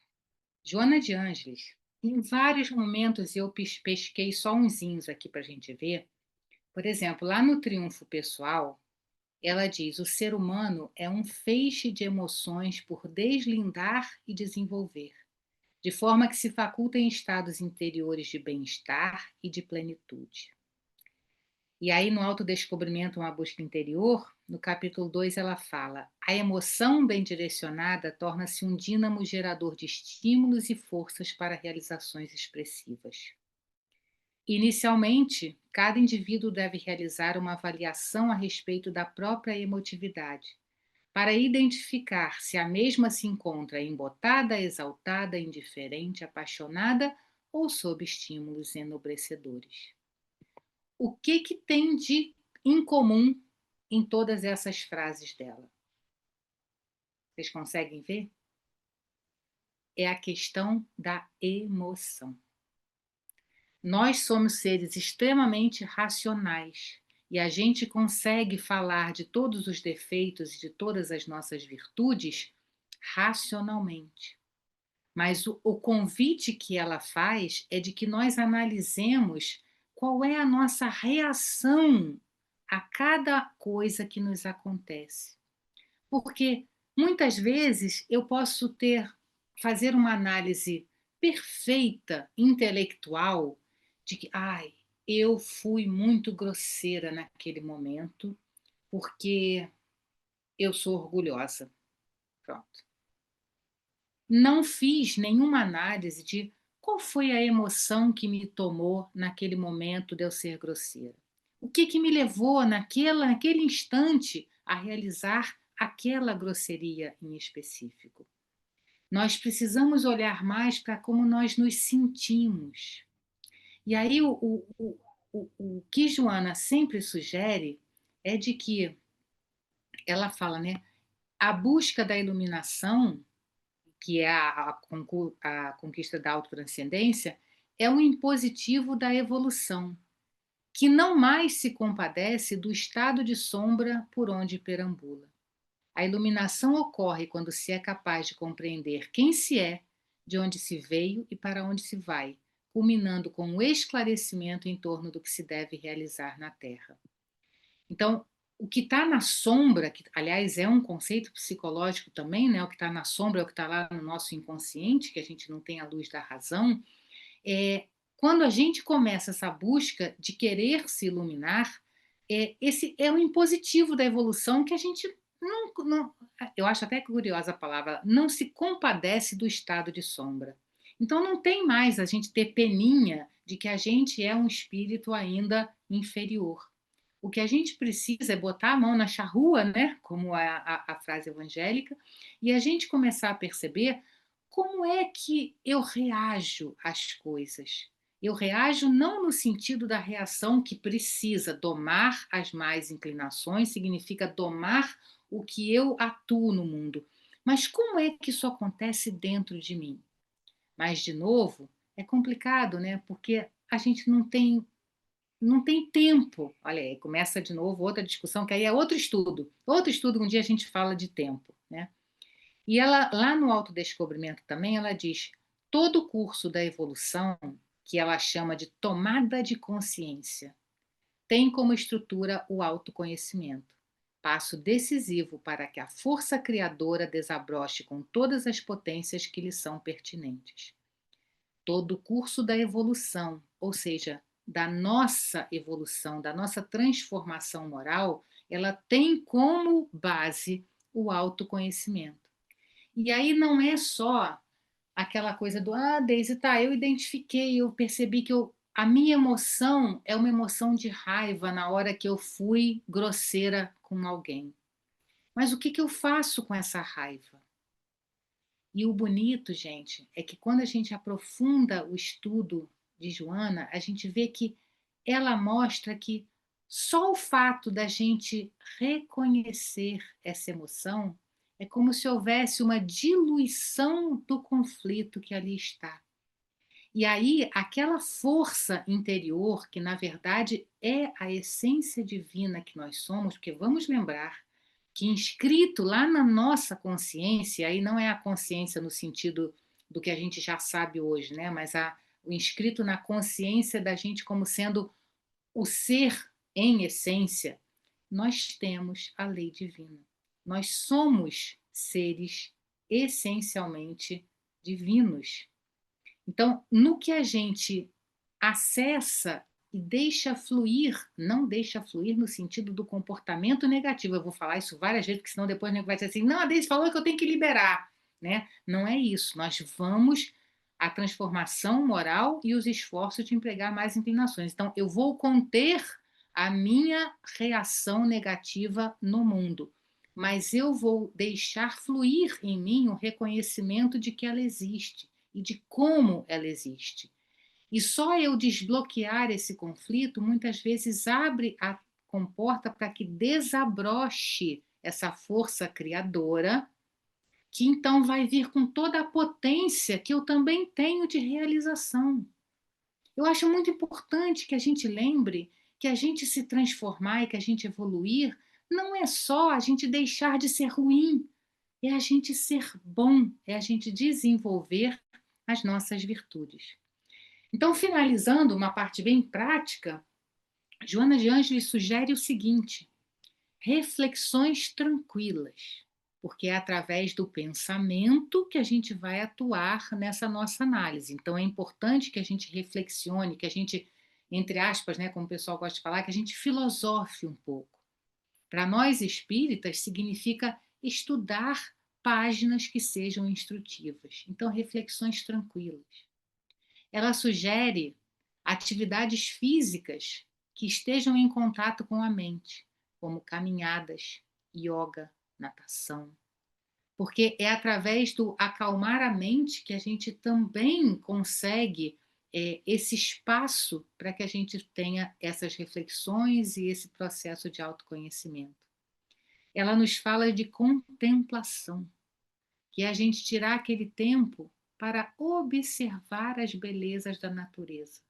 Joana de Ângeles. Em vários momentos eu pesquei só unzinhos aqui para a gente ver. Por exemplo, lá no Triunfo Pessoal, ela diz: o ser humano é um feixe de emoções por deslindar e desenvolver, de forma que se faculta em estados interiores de bem-estar e de plenitude. E aí, no Autodescobrimento, uma busca interior, no capítulo 2, ela fala: a emoção bem direcionada torna-se um dínamo gerador de estímulos e forças para realizações expressivas. Inicialmente, cada indivíduo deve realizar uma avaliação a respeito da própria emotividade, para identificar se a mesma se encontra embotada, exaltada, indiferente, apaixonada ou sob estímulos enobrecedores. O que tem de incomum em todas essas frases dela? Vocês conseguem ver? É a questão da emoção. Nós somos seres extremamente racionais e a gente consegue falar de todos os defeitos e de todas as nossas virtudes racionalmente. Mas o convite que ela faz é de que nós analisemos qual é a nossa reação a cada coisa que nos acontece. Porque muitas vezes eu posso fazer uma análise perfeita, intelectual, de que, eu fui muito grosseira naquele momento, porque eu sou orgulhosa. Pronto. Não fiz nenhuma análise de qual foi a emoção que me tomou naquele momento de eu ser grosseira. O que me levou naquele instante a realizar aquela grosseria em específico. Nós precisamos olhar mais para como nós nos sentimos. E aí o que Joana sempre sugere é de que ela fala, né, a busca da iluminação, que é a conquista da autotranscendência, é um impositivo da evolução, que não mais se compadece do estado de sombra por onde perambula. A iluminação ocorre quando se é capaz de compreender quem se é, de onde se veio e para onde se vai, culminando com o esclarecimento em torno do que se deve realizar na Terra. Então, o que está na sombra, que aliás é um conceito psicológico também, né? O que está na sombra é o que está lá no nosso inconsciente, que a gente não tem a luz da razão, quando a gente começa essa busca de querer se iluminar, esse é um impositivo da evolução que a gente não, eu acho até curiosa a palavra, não se compadece do estado de sombra. Então não tem mais a gente ter peninha de que a gente é um espírito ainda inferior. O que a gente precisa é botar a mão na charrua, né? Como é a frase evangélica, e a gente começar a perceber como é que eu reajo às coisas. Eu reajo não no sentido da reação que precisa domar as más inclinações, significa domar o que eu atuo no mundo. Mas como é que isso acontece dentro de mim? Mas, de novo, é complicado, né? Porque a gente não tem tempo. Olha aí, começa de novo outra discussão, que aí é outro estudo. Outro estudo, um dia a gente fala de tempo, né? E ela, lá no autodescobrimento também, ela diz, todo o curso da evolução, que ela chama de tomada de consciência, tem como estrutura o autoconhecimento, passo decisivo para que a força criadora desabroche com todas as potências que lhe são pertinentes. Todo o curso da evolução, ou seja, da nossa evolução, da nossa transformação moral, ela tem como base o autoconhecimento. E aí não é só aquela coisa do, Deise, tá, eu identifiquei, eu percebi que a minha emoção é uma emoção de raiva na hora que eu fui grosseira com alguém. Mas o que eu faço com essa raiva? E o bonito, gente, é que quando a gente aprofunda o estudo de Joana, a gente vê que ela mostra que só o fato da gente reconhecer essa emoção é como se houvesse uma diluição do conflito que ali está. E aí, aquela força interior, que na verdade é a essência divina que nós somos, porque vamos lembrar que inscrito lá na nossa consciência, aí não é a consciência no sentido do que a gente já sabe hoje, né? Mas o inscrito na consciência da gente como sendo o ser em essência, nós temos a lei divina. Nós somos seres essencialmente divinos. Então, no que a gente acessa e deixa fluir, não deixa fluir no sentido do comportamento negativo. Eu vou falar isso várias vezes, porque senão depois o nego vai dizer assim, não, a Deise falou que eu tenho que liberar. Né? Não é isso. Nós vamos à transformação moral e os esforços de empregar mais inclinações. Então, eu vou conter a minha reação negativa no mundo, mas eu vou deixar fluir em mim o reconhecimento de que ela existe e de como ela existe. E só eu desbloquear esse conflito, muitas vezes abre a comporta para que desabroche essa força criadora, que então vai vir com toda a potência que eu também tenho de realização. Eu acho muito importante que a gente lembre que a gente se transformar e que a gente evoluir não é só a gente deixar de ser ruim, é a gente ser bom, é a gente desenvolver as nossas virtudes. Então, finalizando uma parte bem prática, Joana de Ângeles sugere o seguinte: reflexões tranquilas, porque é através do pensamento que a gente vai atuar nessa nossa análise. Então, é importante que a gente reflexione, que a gente, entre aspas, né, como o pessoal gosta de falar, que a gente filosofe um pouco, Para nós espíritas, significa estudar páginas que sejam instrutivas. Então, reflexões tranquilas. Ela sugere atividades físicas que estejam em contato com a mente, como caminhadas, yoga, natação. Porque é através do acalmar a mente que a gente também consegue esse espaço para que a gente tenha essas reflexões e esse processo de autoconhecimento. Ela nos fala de contemplação, que é a gente tirar aquele tempo para observar as belezas da natureza.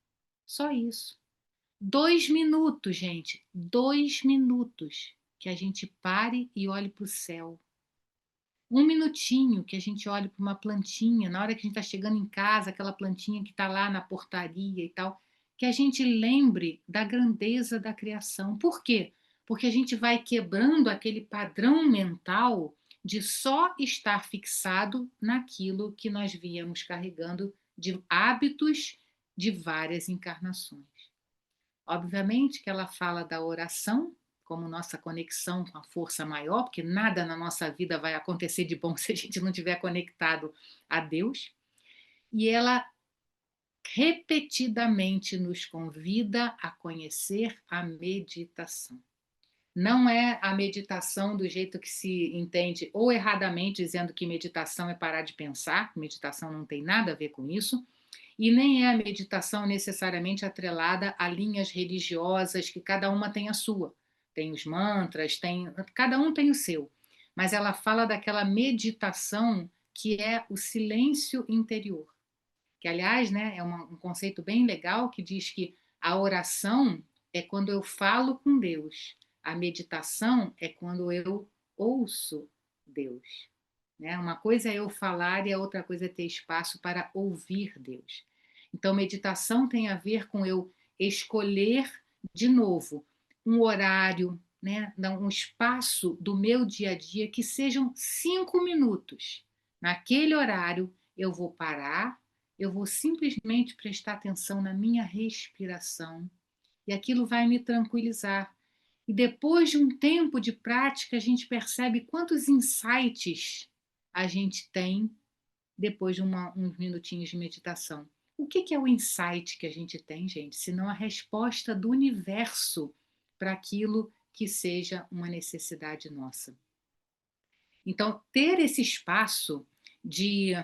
Só isso. 2 minutos, gente. 2 minutos que a gente pare e olhe para o céu. 1 minutinho que a gente olhe para uma plantinha, na hora que a gente está chegando em casa, aquela plantinha que está lá na portaria e tal, que a gente lembre da grandeza da criação. Por quê? Porque a gente vai quebrando aquele padrão mental de só estar fixado naquilo que nós viemos carregando de hábitos de várias encarnações. Obviamente que ela fala da oração como nossa conexão com a força maior, porque nada na nossa vida vai acontecer de bom se a gente não estiver conectado a Deus. E ela repetidamente nos convida a conhecer a meditação. Não é a meditação do jeito que se entende, ou erradamente dizendo que meditação é parar de pensar, meditação não tem nada a ver com isso, e nem é a meditação necessariamente atrelada a linhas religiosas, que cada uma tem a sua. Tem os mantras, cada um tem o seu. Mas ela fala daquela meditação que é o silêncio interior. Que, aliás, né, é um conceito bem legal que diz que a oração é quando eu falo com Deus. A meditação é quando eu ouço Deus. Né? Uma coisa é eu falar e a outra coisa é ter espaço para ouvir Deus. Então, meditação tem a ver com eu escolher, de novo, um horário, né? Um espaço do meu dia a dia que sejam 5 minutos. Naquele horário, eu vou parar, eu vou simplesmente prestar atenção na minha respiração e aquilo vai me tranquilizar. E depois de um tempo de prática, a gente percebe quantos insights a gente tem depois de uns minutinhos de meditação. O que é o insight que a gente tem, gente? Senão a resposta do universo para aquilo que seja uma necessidade nossa. Então, ter esse espaço de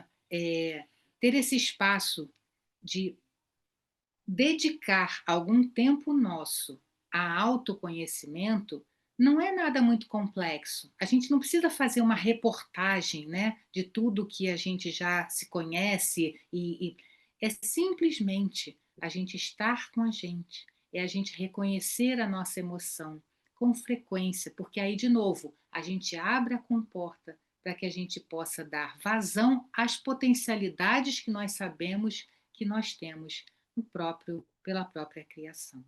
dedicar algum tempo nosso a autoconhecimento não é nada muito complexo. A gente não precisa fazer uma reportagem, né, de tudo que a gente já se conhece e é simplesmente a gente estar com a gente, é a gente reconhecer a nossa emoção com frequência, porque aí, de novo, a gente abre a comporta para que a gente possa dar vazão às potencialidades que nós sabemos que nós temos pela própria criação.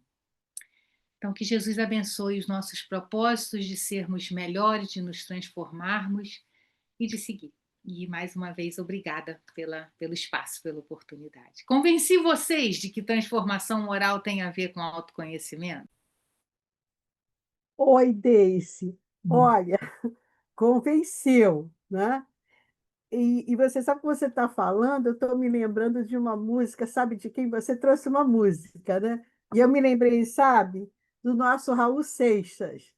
Então, que Jesus abençoe os nossos propósitos de sermos melhores, de nos transformarmos e de seguir. E, mais uma vez, obrigada pelo espaço, pela oportunidade. Convenci vocês de que transformação moral tem a ver com autoconhecimento? Oi, Deice. Olha, convenceu, né? E você sabe o que você está falando? Eu estou me lembrando de uma música, sabe de quem? Você trouxe uma música, né? E eu me lembrei, sabe, do nosso Raul Seixas,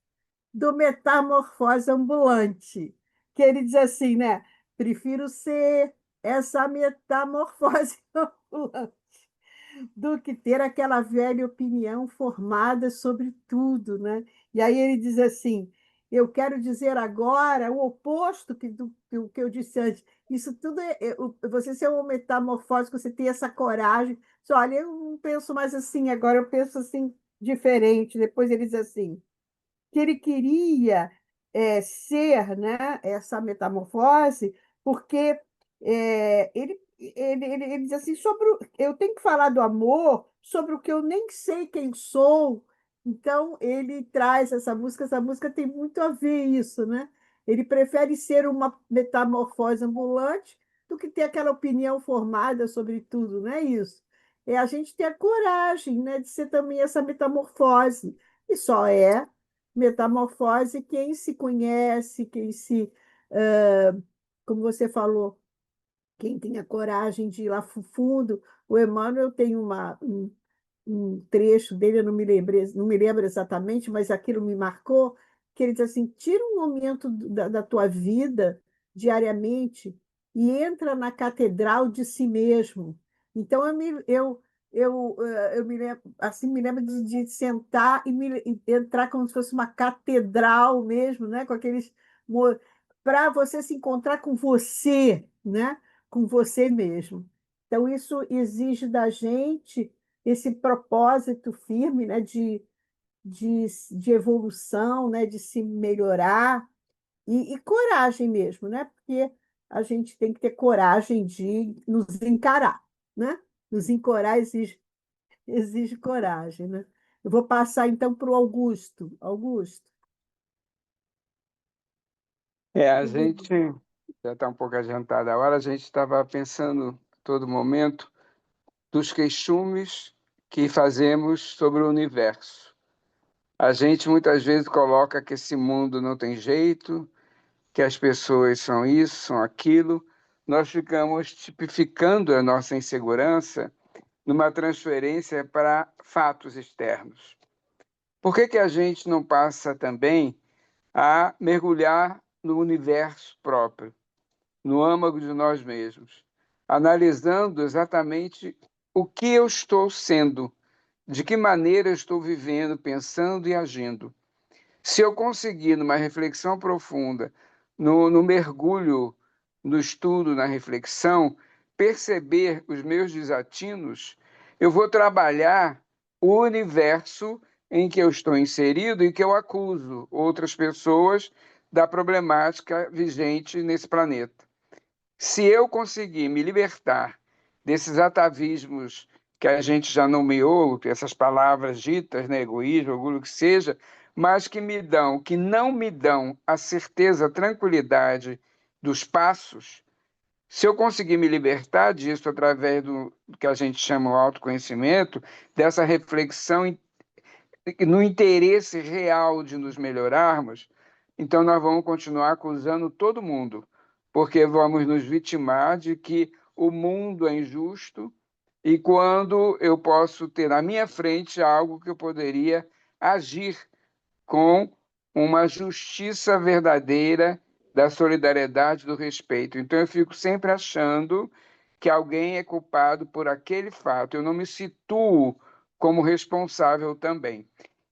do Metamorfose Ambulante, que ele diz assim, né? Prefiro ser essa metamorfose ambulante do que ter aquela velha opinião formada sobre tudo, né? E aí ele diz assim: eu quero dizer agora o oposto do que eu disse antes. Isso tudo você ser uma metamorfose, você ter essa coragem. Só, olha, eu não penso mais assim, agora eu penso assim diferente. Depois ele diz assim: que ele queria ser, né, essa metamorfose, porque ele diz assim, eu tenho que falar do amor sobre o que eu nem sei quem sou. Então, ele traz essa música tem muito a ver isso, né? Ele prefere ser uma metamorfose ambulante do que ter aquela opinião formada sobre tudo, não é isso? É a gente ter a coragem, né, de ser também essa metamorfose. E só é metamorfose, quem se conhece, eh, como você falou, quem tem a coragem de ir lá fundo. O Emmanuel tem um trecho dele, eu não me lembro exatamente, mas aquilo me marcou, que ele diz assim: tira um momento da tua vida diariamente e entra na catedral de si mesmo. Então eu me lembro, assim, me lembro de sentar e entrar como se fosse uma catedral mesmo, né? Com aqueles para você se encontrar com você, né? Com você mesmo. Então, isso exige da gente esse propósito firme, né, de evolução, né, de se melhorar, e coragem mesmo, né? Porque a gente tem que ter coragem de nos encarar, né? Nos encorar exige coragem, né? Eu vou passar então para o Augusto. Augusto. A gente já está um pouco adiantada a hora, a gente estava pensando a todo momento dos queixumes que fazemos sobre o universo. A gente muitas vezes coloca que esse mundo não tem jeito, que as pessoas são isso, são aquilo. Nós ficamos tipificando a nossa insegurança numa transferência para fatos externos. Por que a gente não passa também a mergulhar no universo próprio, no âmago de nós mesmos, analisando exatamente o que eu estou sendo, de que maneira eu estou vivendo, pensando e agindo? Se eu conseguir, numa reflexão profunda, no mergulho, no estudo, na reflexão, perceber os meus desatinos, eu vou trabalhar o universo em que eu estou inserido e que eu acuso outras pessoas da problemática vigente nesse planeta. Se eu conseguir me libertar desses atavismos que a gente já nomeou, essas palavras ditas, né, egoísmo, orgulho, que seja, mas que não me dão a certeza, a tranquilidade dos passos, se eu conseguir me libertar disso através do que a gente chama o autoconhecimento, dessa reflexão no interesse real de nos melhorarmos, então nós vamos continuar acusando todo mundo, porque vamos nos vitimar de que o mundo é injusto e quando eu posso ter na minha frente algo que eu poderia agir com uma justiça verdadeira da solidariedade, do respeito. Então eu fico sempre achando que alguém é culpado por aquele fato. Eu não me situo como responsável também.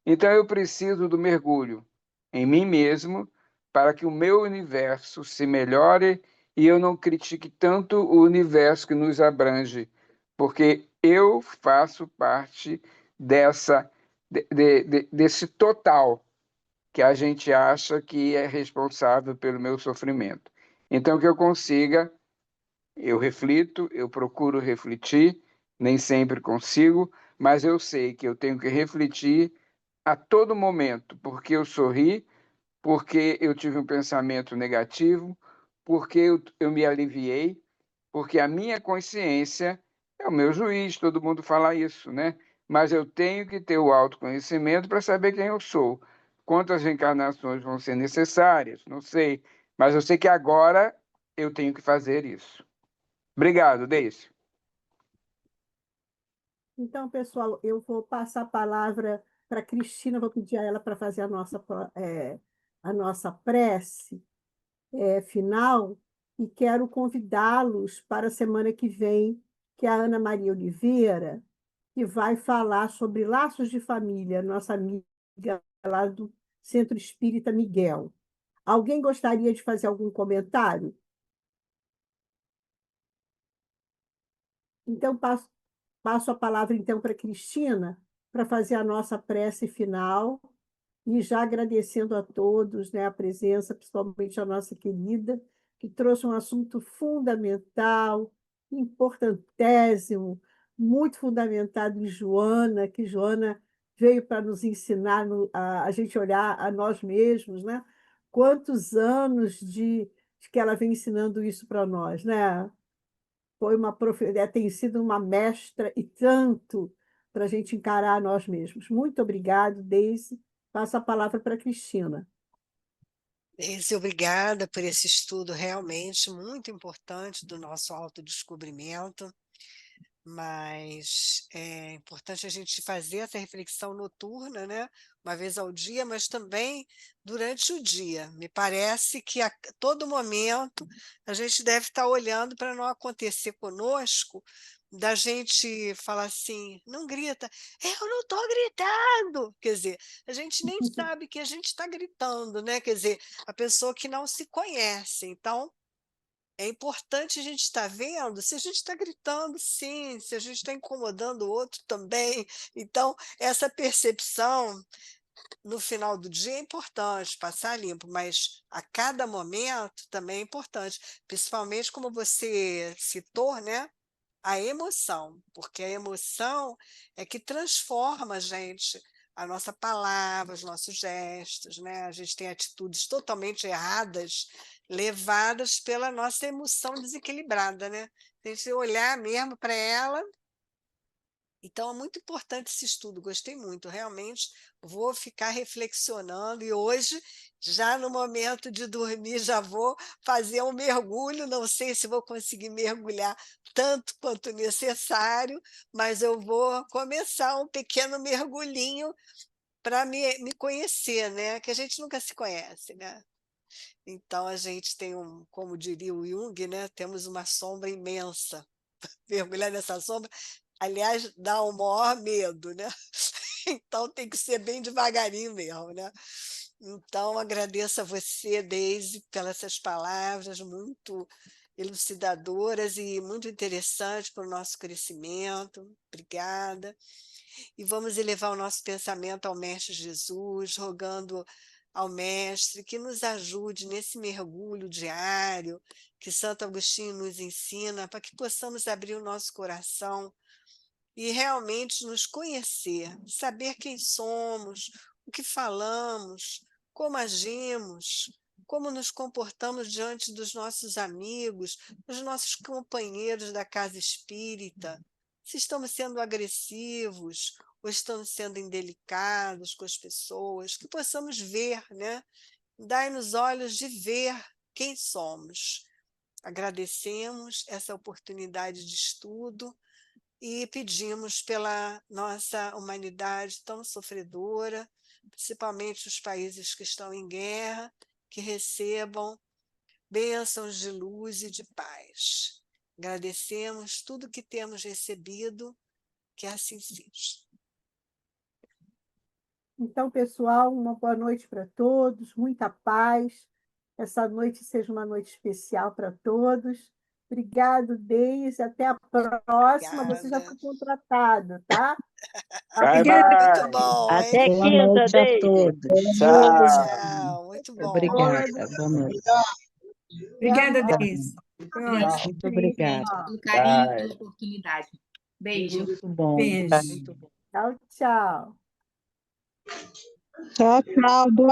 Então eu preciso do mergulho em mim mesmo para que o meu universo se melhore e eu não critique tanto o universo que nos abrange, porque eu faço parte desse total que a gente acha que é responsável pelo meu sofrimento. Então, que eu consiga, eu reflito, eu procuro refletir, nem sempre consigo, mas eu sei que eu tenho que refletir a todo momento, porque eu sorri, porque eu tive um pensamento negativo, porque eu me aliviei, porque a minha consciência é o meu juiz, todo mundo fala isso, né? Mas eu tenho que ter o autoconhecimento para saber quem eu sou. Quantas reencarnações vão ser necessárias? Não sei. Mas eu sei que agora eu tenho que fazer isso. Obrigado, Deise. Então, pessoal, eu vou passar a palavra para a Cristina, vou pedir a ela para fazer a nossa prece final, e quero convidá-los para a semana que vem, que é a Ana Maria Oliveira, que vai falar sobre laços de família, nossa amiga lá do Centro Espírita Miguel. Alguém gostaria de fazer algum comentário? Então, passo a palavra então para a Cristina para fazer a nossa prece final, e já agradecendo a todos, né, a presença, principalmente a nossa querida, que trouxe um assunto fundamental, importantésimo, muito fundamentado em Joana, que Joana veio para nos ensinar a gente olhar a nós mesmos, né? Quantos anos de que ela vem ensinando isso para nós, né? Tem sido uma mestra e tanto para a gente encarar nós mesmos. Muito obrigado, Deise. Passo a palavra para a Cristina. Deise, obrigada por esse estudo realmente muito importante do nosso autodescobrimento, mas é importante a gente fazer essa reflexão noturna, né? Uma vez ao dia, mas também durante o dia. Me parece que a todo momento a gente deve estar olhando para não acontecer conosco, da gente falar assim, não grita, eu não estou gritando. Quer dizer, a gente nem sabe que a gente está gritando, né? Quer dizer, a pessoa que não se conhece. Então, é importante a gente estar vendo se a gente está gritando, sim, se a gente está incomodando o outro também. Então, essa percepção no final do dia é importante, passar limpo, mas a cada momento também é importante, principalmente como você citou, né? A emoção, porque a emoção é que transforma a gente, a nossa palavra, os nossos gestos, né? A gente tem atitudes totalmente erradas, levadas pela nossa emoção desequilibrada, né? Se a gente olhar mesmo para ela. Então, é muito importante esse estudo, gostei muito, realmente vou ficar reflexionando e hoje, já no momento de dormir, já vou fazer um mergulho, não sei se vou conseguir mergulhar tanto quanto necessário, mas eu vou começar um pequeno mergulhinho para me conhecer, né? Que a gente nunca se conhece, né? Então, a gente tem como diria o Jung, né? Temos uma sombra imensa. Mergulhar nessa sombra, aliás, dá o maior medo, né? Então tem que ser bem devagarinho mesmo, né? Então agradeço a você, Deise, pelas essas palavras muito elucidadoras e muito interessantes para o nosso crescimento. Obrigada. E vamos elevar o nosso pensamento ao Mestre Jesus, rogando ao Mestre que nos ajude nesse mergulho diário que Santo Agostinho nos ensina, para que possamos abrir o nosso coração e realmente nos conhecer, saber quem somos, o que falamos, como agimos, como nos comportamos diante dos nossos amigos, dos nossos companheiros da casa espírita, se estamos sendo agressivos ou estamos sendo indelicados com as pessoas, que possamos ver, né? Dai-nos olhos de ver quem somos. Agradecemos essa oportunidade de estudo e pedimos pela nossa humanidade tão sofredora, principalmente os países que estão em guerra, que recebam bênçãos de luz e de paz. Agradecemos tudo que temos recebido, que assim seja. Então, pessoal, uma boa noite para todos, muita paz. Essa noite seja uma noite especial para todos. Obrigado, Deise. Até a próxima. Você já Obrigada. foi contratado, tá? Bye, Obrigada. bye. Muito bom, hein? Até Boa quinta, noite a Deise. todos. Tchau. Tchau, muito bom. Obrigada. Boa noite. Obrigada, Tá Deise. Foi Gente, ótimo. Muito obrigada. pelo carinho e Bye. pela oportunidade. Beijo. Muito bom. Beijo. Muito bom. Tchau, tchau. Tchau, tchau. Boa